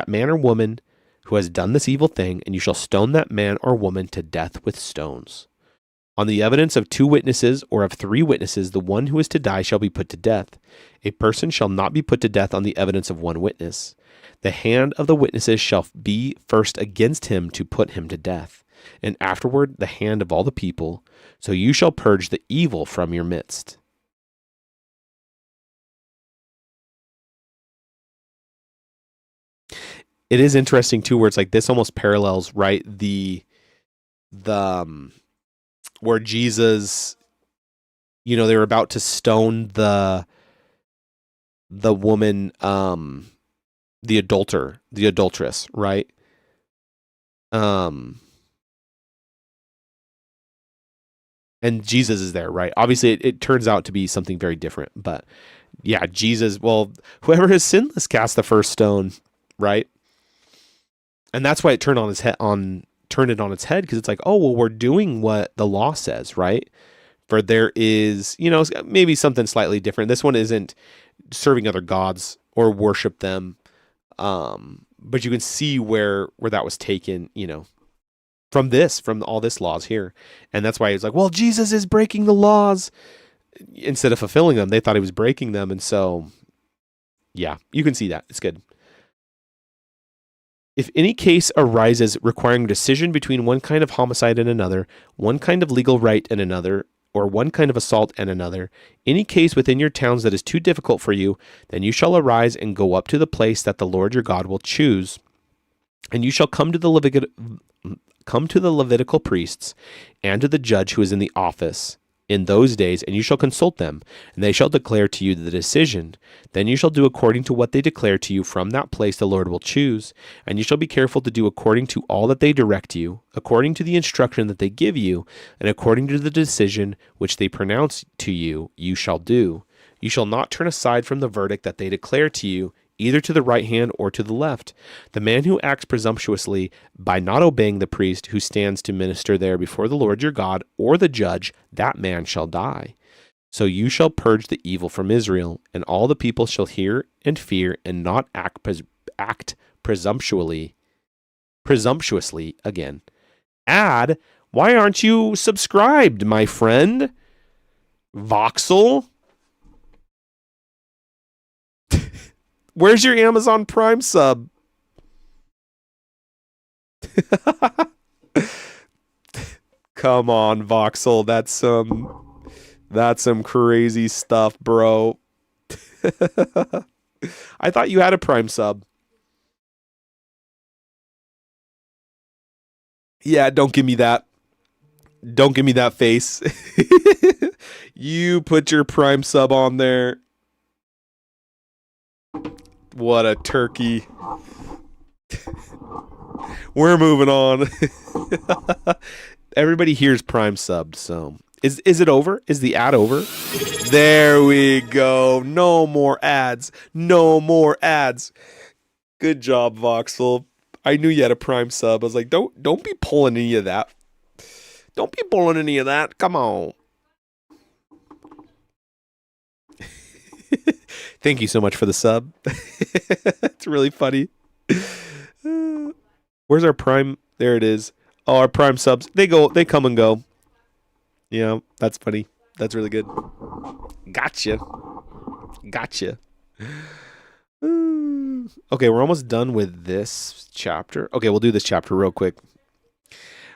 man or woman who has done this evil thing, and you shall stone that man or woman to death with stones. On the evidence of 2 witnesses or of 3 witnesses, the one who is to die shall be put to death. A person shall not be put to death on the evidence of 1 witness. The hand of the witnesses shall be first against him to put him to death, and afterward the hand of all the people. So you shall purge the evil from your midst. it is interesting too, where it's like this almost parallels, right? The where Jesus, they were about to stone the woman, the adulteress, right? Um, and Jesus is there, right? Obviously, it turns out to be something very different, but yeah, Jesus. Well, whoever is sinless cast the first stone, right? And that's why it turned it on its head, because it's like, oh well, we're doing what the law says, right? For there is, maybe something slightly different. This one isn't serving other gods or worship them, but you can see where that was taken, from all this laws here, and that's why he's like, well, Jesus is breaking the laws instead of fulfilling them. They thought he was breaking them, and so yeah, you can see that. It's good. If any case arises requiring a decision between one kind of homicide and another, one kind of legal right and another, or one kind of assault and another, any case within your towns that is too difficult for you, then you shall arise and go up to the place that the Lord your God will choose, and you shall come to the Levitical priests and to the judge who is in the office in those days, and you shall consult them, and they shall declare to you the decision. Then you shall do according to what they declare to you from that place the Lord will choose, and you shall be careful to do according to all that they direct you, according to the instruction that they give you, and according to the decision which they pronounce to you, you shall do. You shall not turn aside from the verdict that they declare to you, either to the right hand or to the left. The man who acts presumptuously by not obeying the priest who stands to minister there before the Lord your God, or the judge, that man shall die. So you shall purge the evil from Israel, and all the people shall hear and fear, and not act presumptuously again. Add, why aren't you subscribed, my friend? Voxel? Where's your Amazon Prime sub? Come on, Voxel. That's some crazy stuff, bro. I thought you had a Prime sub. Yeah, don't give me that. Don't give me that face. You put your Prime sub on there. What a turkey. We're moving on. Everybody here's Prime subbed, so is it over? Is the ad over? There we go. No more ads. No more ads. Good job, Voxel. I knew you had a Prime sub. I was like, don't be pulling any of that. Don't be pulling any of that. Come on. Thank you so much for the sub. It's really funny. Where's our Prime? There it is. Oh, our Prime subs. They come and go. Yeah, that's funny. That's really good. Gotcha. Okay, we're almost done with this chapter. Okay, we'll do this chapter real quick.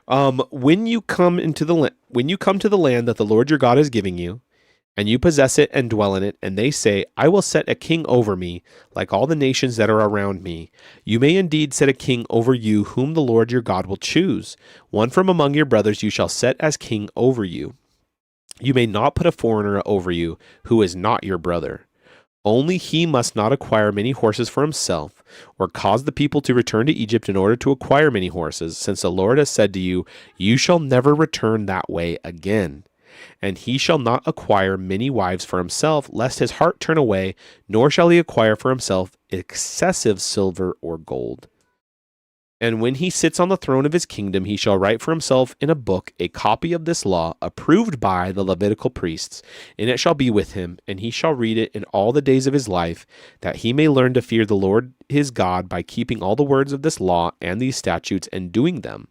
When you come to the land that the Lord your God is giving you, and you possess it and dwell in it, and they say, I will set a king over me, like all the nations that are around me. You may indeed set a king over you, whom the Lord your God will choose. One from among your brothers you shall set as king over you. You may not put a foreigner over you, who is not your brother. Only he must not acquire many horses for himself, or cause the people to return to Egypt in order to acquire many horses, since the Lord has said to you, you shall never return that way again. And he shall not acquire many wives for himself, lest his heart turn away, nor shall he acquire for himself excessive silver or gold. And when he sits on the throne of his kingdom, he shall write for himself in a book a copy of this law, approved by the Levitical priests, and it shall be with him, and he shall read it in all the days of his life, that he may learn to fear the Lord his God by keeping all the words of this law and these statutes and doing them,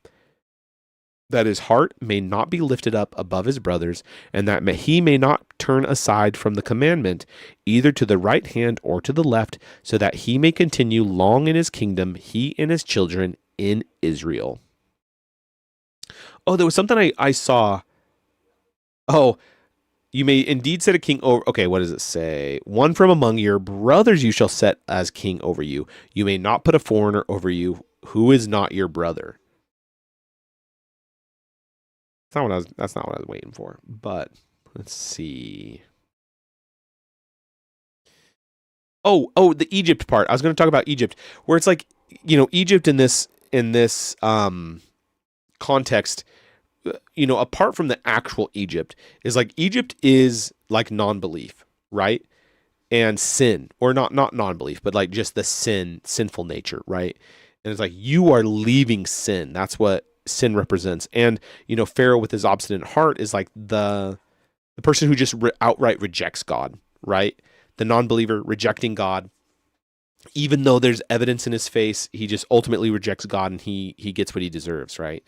that his heart may not be lifted up above his brothers, and that he may not turn aside from the commandment, either to the right hand or to the left, so that he may continue long in his kingdom, he and his children in Israel. Oh, there was something I saw. Oh, You may indeed set a king over. Okay, what does it say? One from among your brothers you shall set as king over you. You may not put a foreigner over you who is not your brother. That's not what I was waiting for. But let's see. Oh, the Egypt part. I was going to talk about Egypt, where it's like, Egypt in this context, apart from the actual Egypt, is like Egypt is like non-belief, right? And sin, or not non-belief, but like just the sinful nature, right? And it's like you are leaving sin. That's what sin represents. And Pharaoh with his obstinate heart is like the person who just outright rejects God, right? The non-believer rejecting God, even though there's evidence in his face, he just ultimately rejects God and he gets what he deserves, right?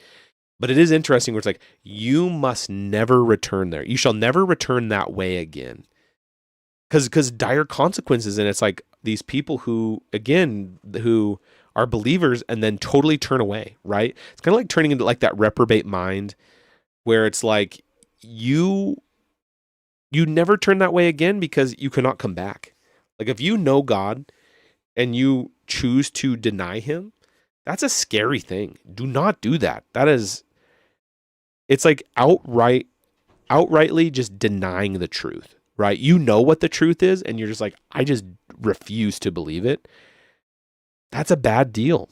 But it is interesting where it's like, you must never return there. You shall never return that way again. Because dire consequences, and it's like these people who are believers and then totally turn away, right? It's kind of like turning into like that reprobate mind where it's like you never turn that way again because you cannot come back. Like if you know God and you choose to deny him, that's a scary thing. Do not do that. It's like outrightly just denying the truth, right? You know what the truth is and you're just like, I just refuse to believe it. That's a bad deal.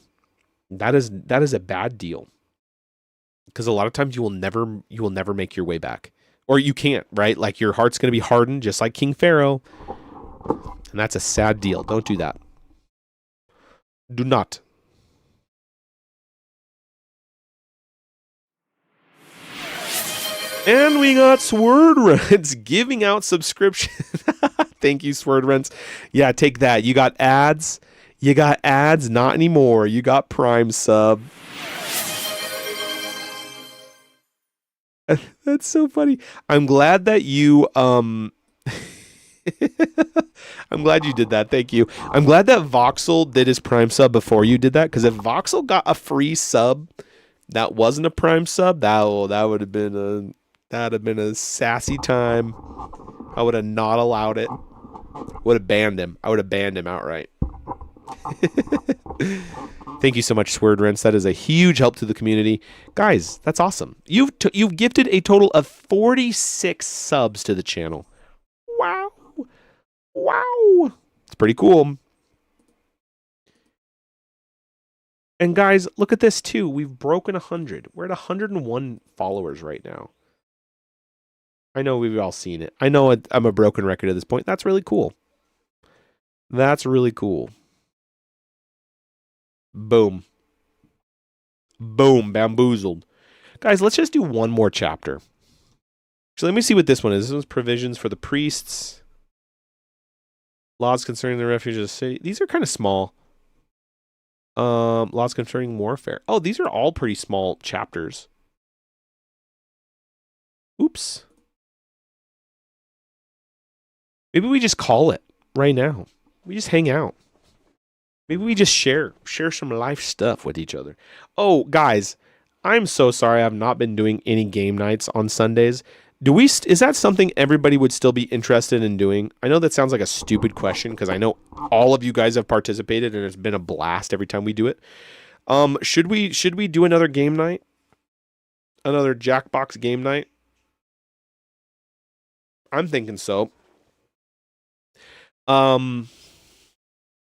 That is a bad deal. Because a lot of times you will never make your way back. Or you can't, right? Like your heart's going to be hardened just like King Pharaoh. And that's a sad deal. Don't do that. Do not. And we got Sword Rents giving out subscription. Thank you, Sword Rents. Yeah, take that. You got ads. Not anymore. You got Prime sub. That's so funny. I'm glad that you I'm glad you did that. Thank you. I'm glad that Voxel did his Prime sub before you did that, because if Voxel got a free sub that wasn't a Prime sub, that would have been a sassy time. I would have not allowed it. Would have banned him. I would have banned him outright. Thank you so much, Sword Rents. That is a huge help to the community. Guys, that's awesome. You've gifted a total of 46 subs to the channel. Wow. It's pretty cool. And guys, look at this too. We've broken 100. We're at 101 followers right now. I know we've all seen it. I know I'm a broken record at this point. That's really cool. That's really cool. Boom. Boom. Bamboozled. Guys, let's just do one more chapter. So let me see what this one is. This one's provisions for the priests. Laws concerning the refuge of the city. These are kind of small. Laws concerning warfare. Oh, these are all pretty small chapters. Oops. Maybe we just call it right now. We just hang out. Maybe we just share some life stuff with each other. Oh, guys, I'm so sorry I've not been doing any game nights on Sundays. Is that something everybody would still be interested in doing? I know that sounds like a stupid question because I know all of you guys have participated and it's been a blast every time we do it. Should we do another game night? Another Jackbox game night? I'm thinking so.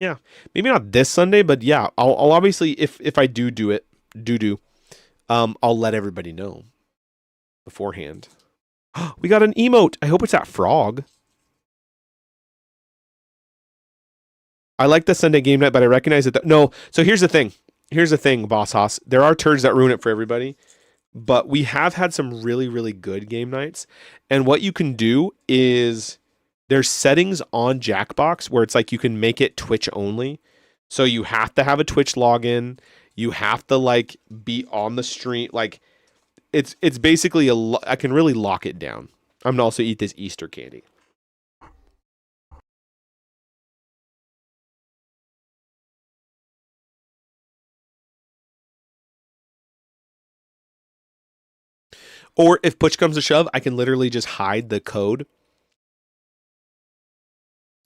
Yeah, maybe not this Sunday, but yeah, I'll obviously, if I do it, I'll let everybody know beforehand. We got an emote. I hope it's that frog. I like the Sunday game night, but I recognize that. No, so here's the thing, Boss Hoss. There are turds that ruin it for everybody, but we have had some really, really good game nights. And what you can do is there's settings on Jackbox where it's like you can make it Twitch only. So you have to have a Twitch login. You have to like be on the stream. Like it's basically I can really lock it down. I'm gonna also eat this Easter candy. Or if push comes to shove, I can literally just hide the code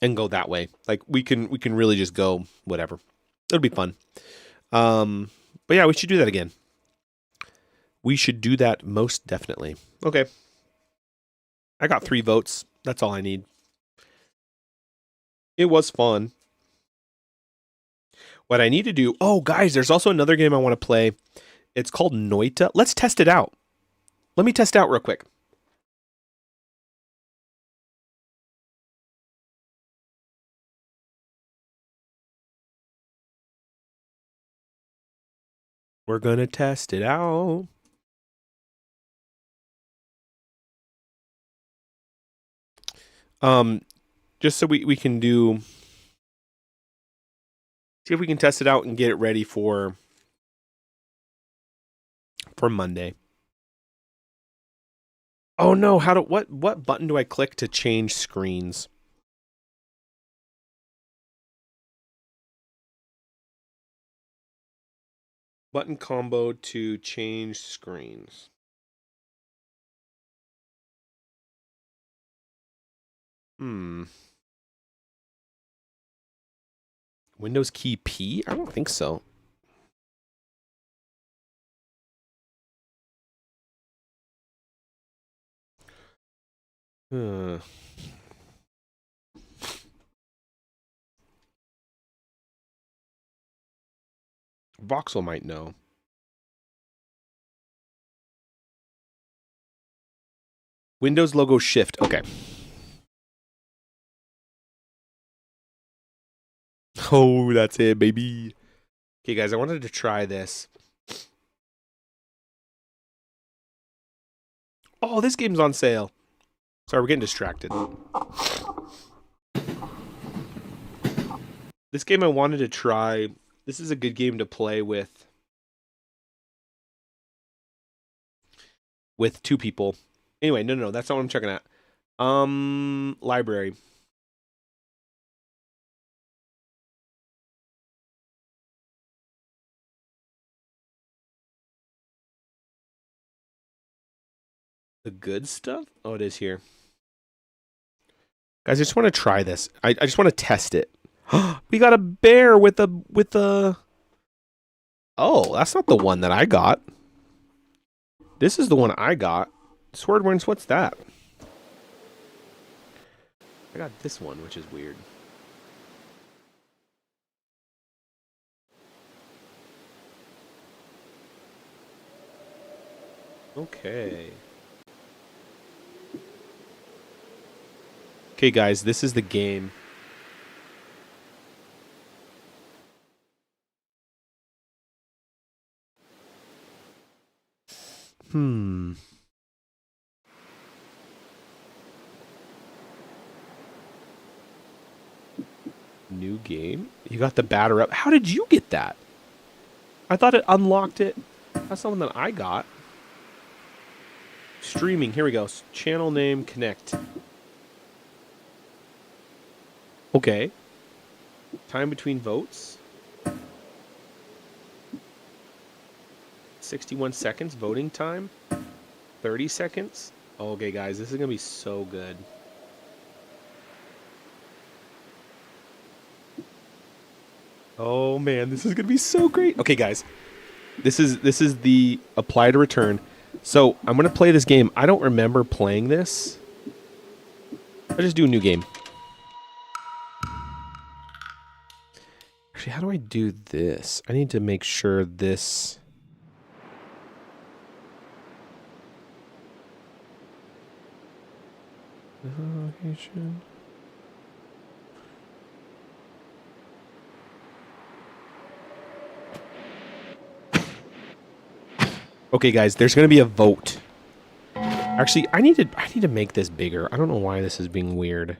and go that way. Like we can really just go whatever. It'll be fun. But yeah, we should do that again. We should do that most definitely. Okay. I got 3 votes. That's all I need. It was fun. What I need to do... Oh, guys, there's also another game I want to play. It's called Noita. Let's test it out. Let me test it out real quick. We're going to test it out. Just so we can do... See if we can test it out and get it ready for Monday. Oh no, what button do I click to change screens? Button combo to change screens. Windows key P? I don't think so. Voxel might know. Windows logo shift. Okay. Oh, that's it, baby. Okay, guys, I wanted to try this. Oh, this game's on sale. Sorry, we're getting distracted. This game I wanted to try. This is a good game to play with 2 people. Anyway, no, that's not what I'm checking at. Library. The good stuff? Oh, it is here. Guys, I just want to try this. I just want to test it. We got a bear with a... Oh, that's not the one that I got. This is the one I got. Sword Winds, what's that? I got this one, which is weird. Okay. Okay, guys, this is the game. New game? You got the batter up. How did you get that? I thought it unlocked it. That's something that I got. Streaming. Here we go. Channel name connect. Okay. Time between votes. 61 seconds voting time. 30 seconds. Okay, guys, this is going to be so good. Oh man, this is going to be so great. Okay, guys. This is the apply to return. So, I'm going to play this game. I don't remember playing this. I'll just do a new game. Actually, how do I do this? I need to make sure this... Okay, guys, there's going to be a vote. Actually, I need to make this bigger. I don't know why this is being weird.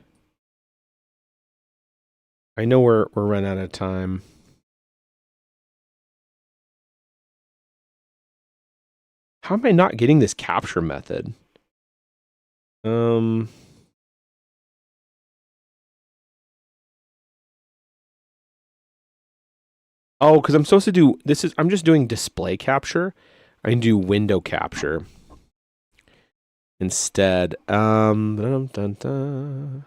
I know we're running out of time. How am I not getting this capture method? Oh, because I'm supposed to do I'm just doing display capture. I can do window capture. instead. Dun, dun, dun.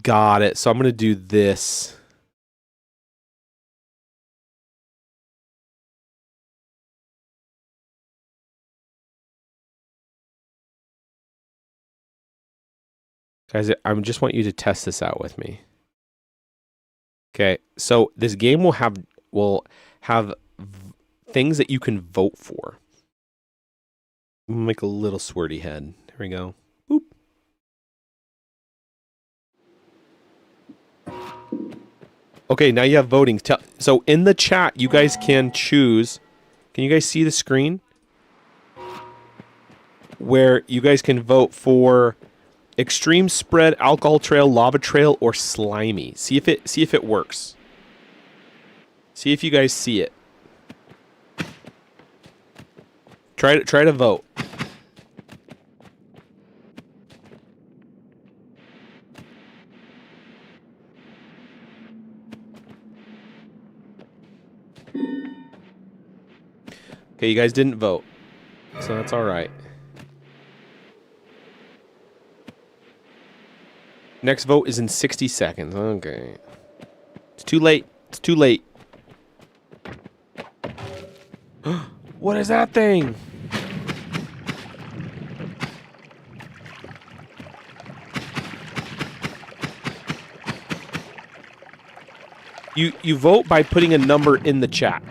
Got it. So I'm going to do this. Guys, I just want you to test this out with me. Okay, so this game will have things that you can vote for. Make a little swirty head. Here we go. Boop. Okay, now you have voting. So in the chat, you guys can choose. Can you guys see the screen? Where you guys can vote for extreme spread, alcohol trail, lava trail, or slimy. See if it works. See if you guys see it. Try to vote. Okay, you guys didn't vote, so that's all right. Next vote is in 60 seconds. Okay. It's too late. It's too late. What is that thing? You vote by putting a number in the chat.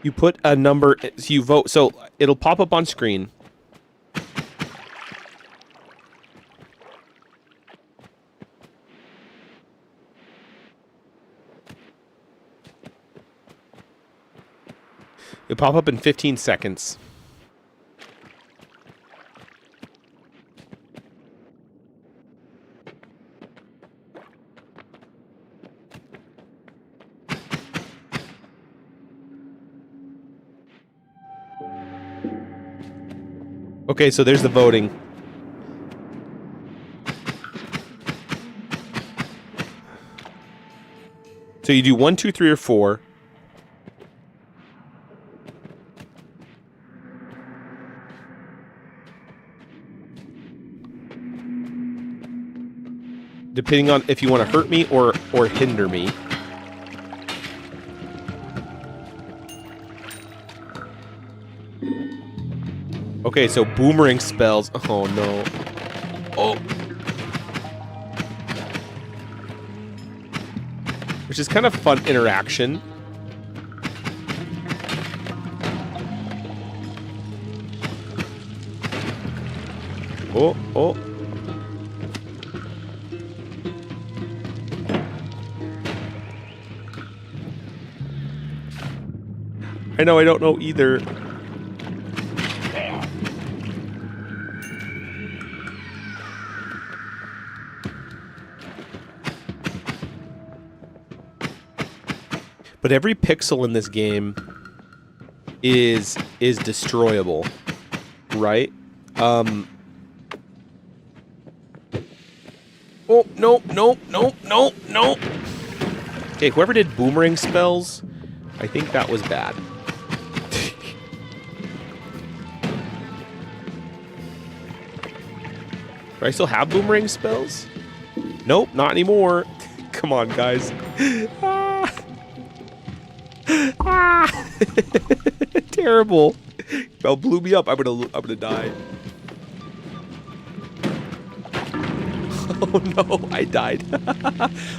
You put a number, so you vote, so it'll pop up on screen. It'll pop up in 15 seconds. Okay, so there's the voting. So you do 1, 2, 3, or 4. Depending on if you want to hurt me or hinder me. Okay, so boomerang spells. Oh no. Oh. Which is kind of fun interaction. Oh, oh. I know, I don't know either. But every pixel in this game is destroyable, right? Oh, no, no, no, no, no. Okay, whoever did boomerang spells, I think that was bad. Do I still have boomerang spells? Nope, not anymore. Come on, guys. Terrible. Bell blew me up. I'm gonna die. Oh no, I died.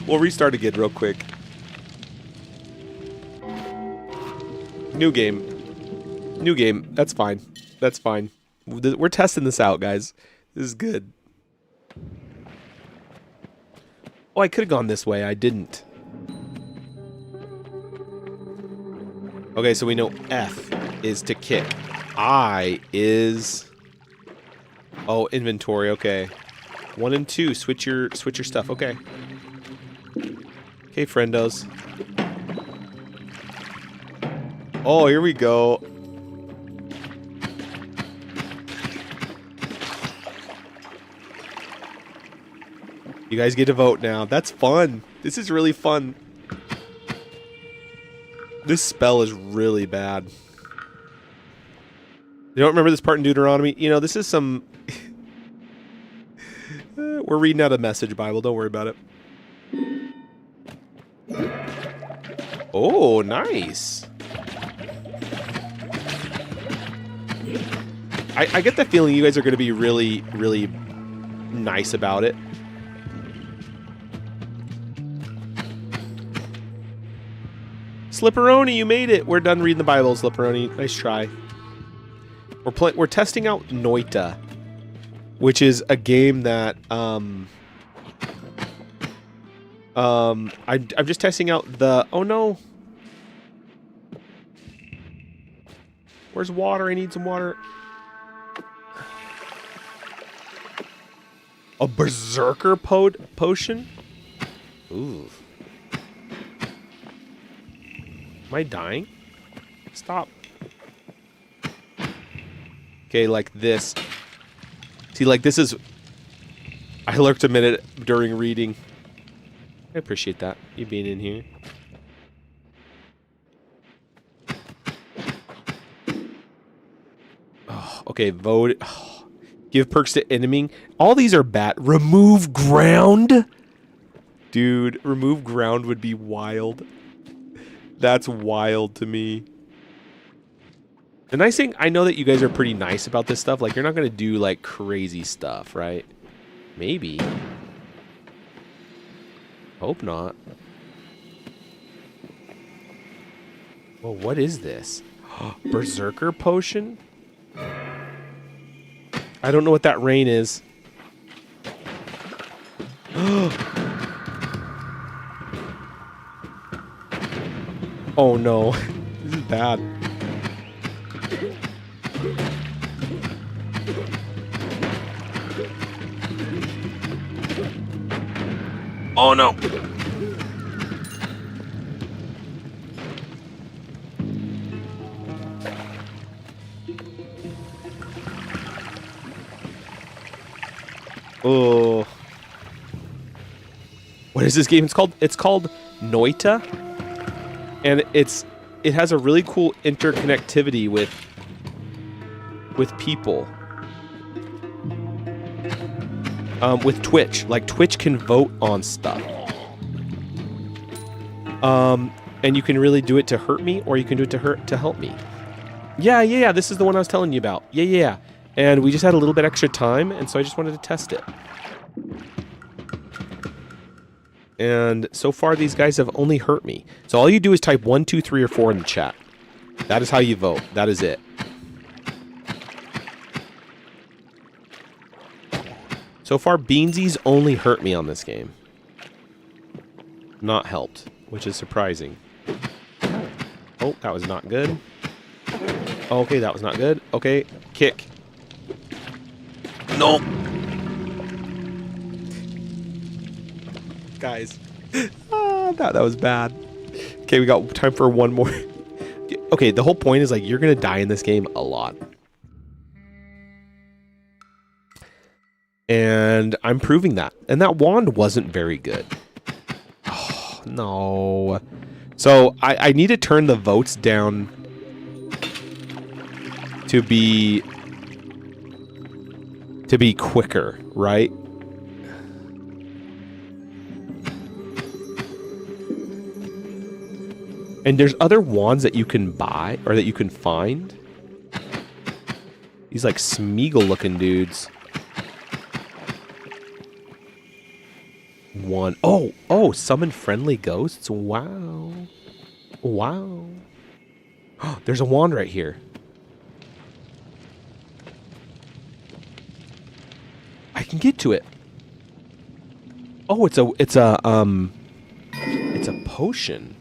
We'll restart again real quick. New game. New game. That's fine. That's fine. We're testing this out, guys. This is good. Oh, I could have gone this way. I didn't. Okay, so we know F is to kick. I is... Oh, inventory. Okay. 1 and 2. Switch your stuff. Okay. Okay, friendos. Oh, here we go. You guys get to vote now. That's fun. This is really fun. This spell is really bad. You don't remember this part in Deuteronomy? You know, this is some... We're reading out a message Bible. Don't worry about it. Oh, nice. I get the feeling you guys are going to be really, really nice about it. Slipperoni, you made it. We're done reading the Bible, Slipperoni. Nice try. We're testing out Noita, which is a game that I'm just testing out the... Oh no. Where's water? I need some water. A berserker potion? Ooh. Am I dying? Stop. Okay, like this. See, like this is... I lurked a minute during reading. I appreciate that. You being in here. Oh, okay, vote. Oh, give perks to enemy. All these are bad. Remove ground? Dude, remove ground would be wild. That's wild to me. The nice thing, I know that you guys are pretty nice about this stuff. Like, you're not going to do, like, crazy stuff, right? Maybe. Hope not. Well, what is this? Berserker potion? I don't know what that rain is. Oh no. This is bad. Oh no. Oh. What is this game? It's called Noita. And it has a really cool interconnectivity with people. With Twitch. Like, Twitch can vote on stuff. And you can really do it to hurt me, or you can do it to help me. Yeah, this is the one I was telling you about. Yeah. And we just had a little bit extra time, and so I just wanted to test it. And so far, these guys have only hurt me. So all you do is type 1, 2, 3, or 4 in the chat. That is how you vote. That is it. So far, Beansies only hurt me on this game. Not helped, which is surprising. Oh, that was not good. Okay, that was not good. Okay, kick. No. Guys. That was bad. Okay, we got time for one more. Okay, the whole point is, like, you're going to die in this game a lot. And I'm proving that. And that wand wasn't very good. Oh, no. So, I need to turn the votes down to be quicker, right? And there's other wands that you can buy, or that you can find. These, like, Smeagol looking dudes. One. Oh, summon friendly ghosts. Wow. Oh, there's a wand right here. I can get to it. Oh, it's a potion.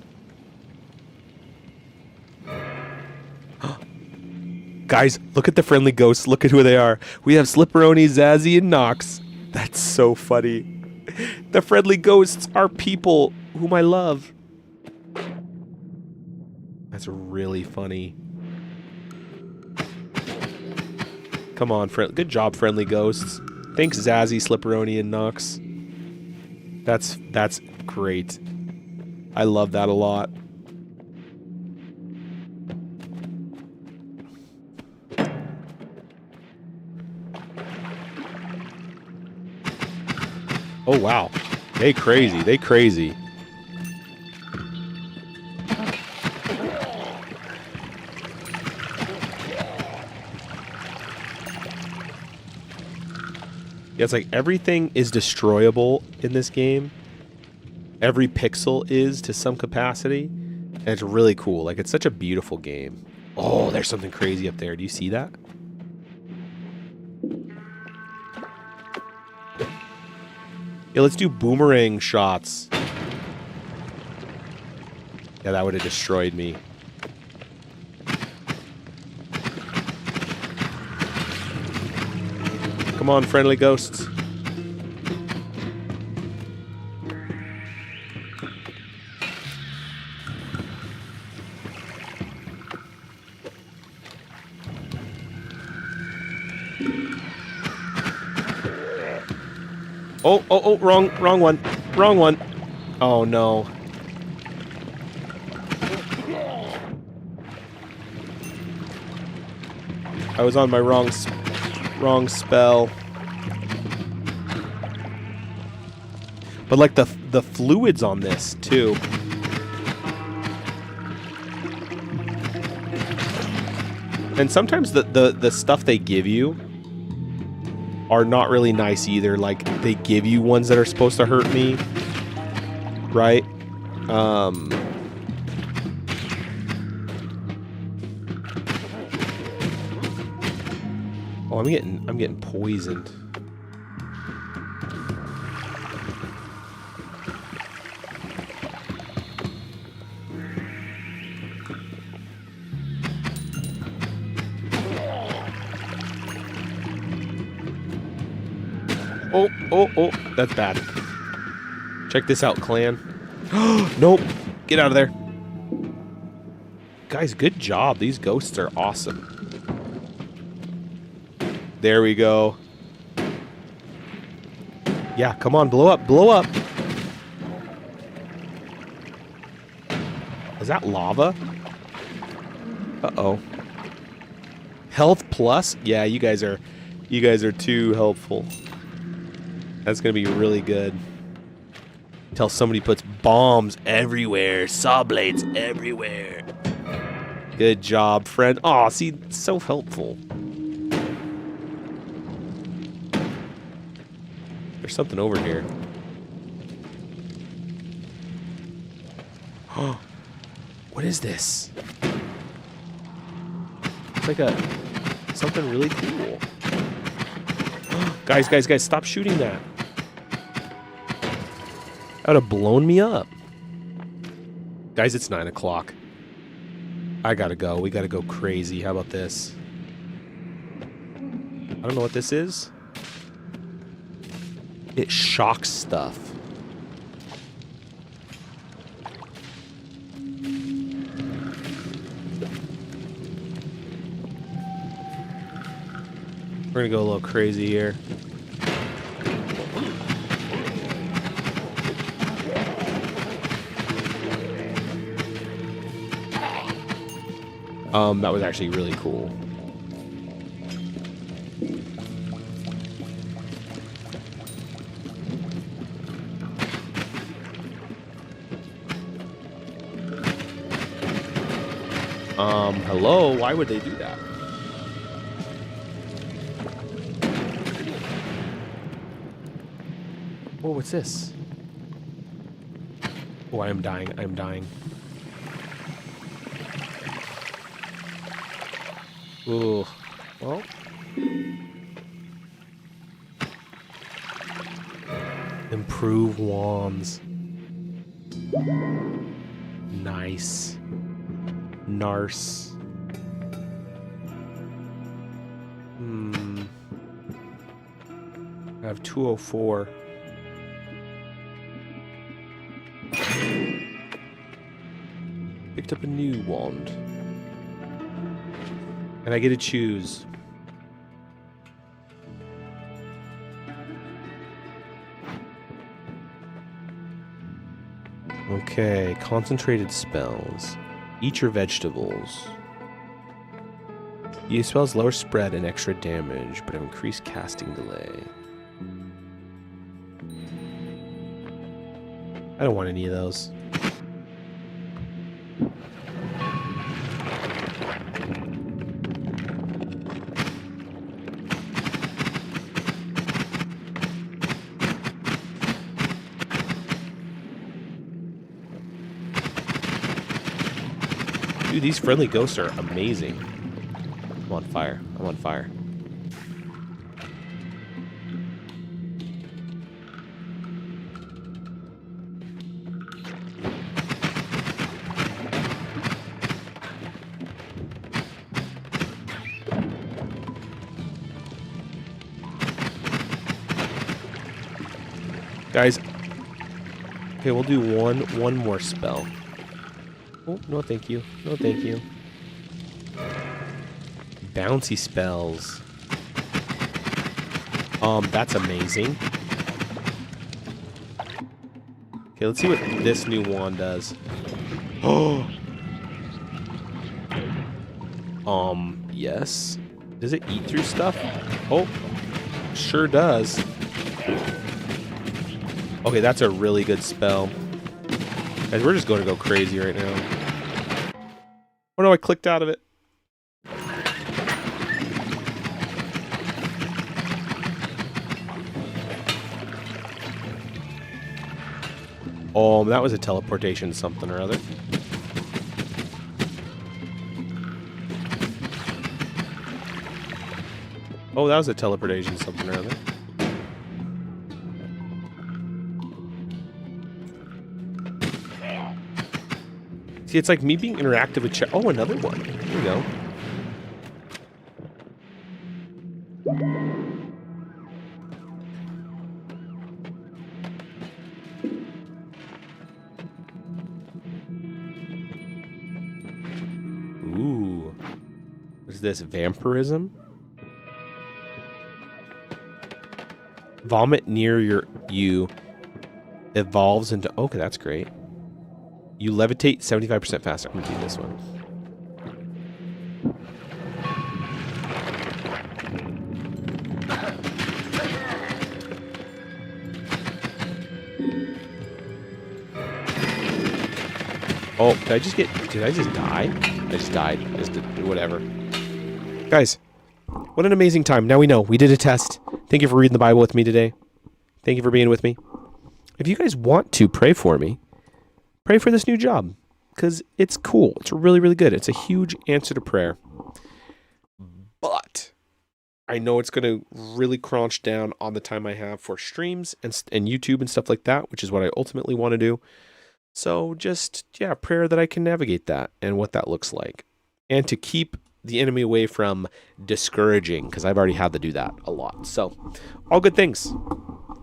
Guys, look at the friendly ghosts. Look at who they are. We have Slipperoni, Zazzy, and Nox. That's so funny. The friendly ghosts are people whom I love. That's really funny. Come on, good job, friendly ghosts. Thanks, Zazzy, Slipperoni, and Nox. That's great. I love that a lot. Oh wow. They crazy. They crazy. Yeah, it's like everything is destroyable in this game. Every pixel is to some capacity. And it's really cool. Like, it's such a beautiful game. Oh, there's something crazy up there. Do you see that? Yeah, let's do boomerang shots. Yeah, that would have destroyed me. Come on, friendly ghosts. Oh, wrong one. Wrong one. Oh, no. I was on my wrong spell. But like the fluids on this too. And sometimes the stuff they give you are not really nice either. Like, they give you ones that are supposed to hurt me, right? Oh, I'm getting poisoned. Oh, that's bad. Check this out, clan. Nope. Get out of there. Guys, good job. These ghosts are awesome. There we go. Yeah, come on, blow up, blow up. Is that lava? Uh-oh. Health plus? Yeah, you guys are too helpful. That's gonna be really good. Until somebody puts bombs everywhere, saw blades everywhere. Good job, friend. Aw, see, so helpful. There's something over here. Oh, what is this? It's like something really cool. Guys, stop shooting that. That would have blown me up. Guys, it's 9 o'clock. I gotta go. We gotta go crazy. How about this? I don't know what this is. It shocks stuff. We're gonna go a little crazy here. That was actually really cool. Hello? Why would they do that? Oh, what's this? Oh, I am dying. I am dying. Ooh. Well. Improve wands. Nice. Narse. I have 204. Picked up a new wand. And I get to choose. Okay, concentrated spells. Eat your vegetables. Use spells lower spread and extra damage, but have increased casting delay. I don't want any of those. Dude, these friendly ghosts are amazing. I'm on fire. I'm on fire. Guys, okay, we'll do one more spell. Oh, no thank you. No thank you. Bouncy spells. That's amazing. Okay, let's see what this new wand does. Oh. Yes. Does it eat through stuff? Oh, sure does. Okay, that's a really good spell. Guys, we're just going to go crazy right now. Oh no, I clicked out of it. Oh, that was a teleportation something or other. Oh, that was a teleportation something or other. See, it's like me being interactive with chat. Oh, another one. Here we go. Ooh. What is this? Vampirism? Vomit near you evolves into... Okay, that's great. You levitate 75% faster. I'm going to do this one. Oh, did I just die? I just died. Just whatever. Guys, what an amazing time. Now we know. We did a test. Thank you for reading the Bible with me today. Thank you for being with me. If you guys want to pray for me, pray for this new job, because it's cool. It's really, really good. It's a huge answer to prayer. But I know it's going to really crunch down on the time I have for streams and YouTube and stuff like that, which is what I ultimately want to do. So just, yeah, prayer that I can navigate that and what that looks like. And to keep the enemy away from discouraging, because I've already had to do that a lot. So all good things.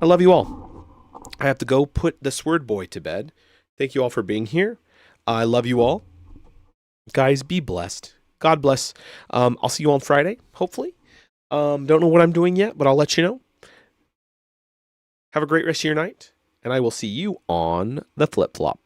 I love you all. I have to go put the Sword Boy to bed. Thank you all for being here. I love you all. Guys, be blessed. God bless. I'll see you on Friday, hopefully. Don't know what I'm doing yet, but I'll let you know. Have a great rest of your night, and I will see you on the flip-flop.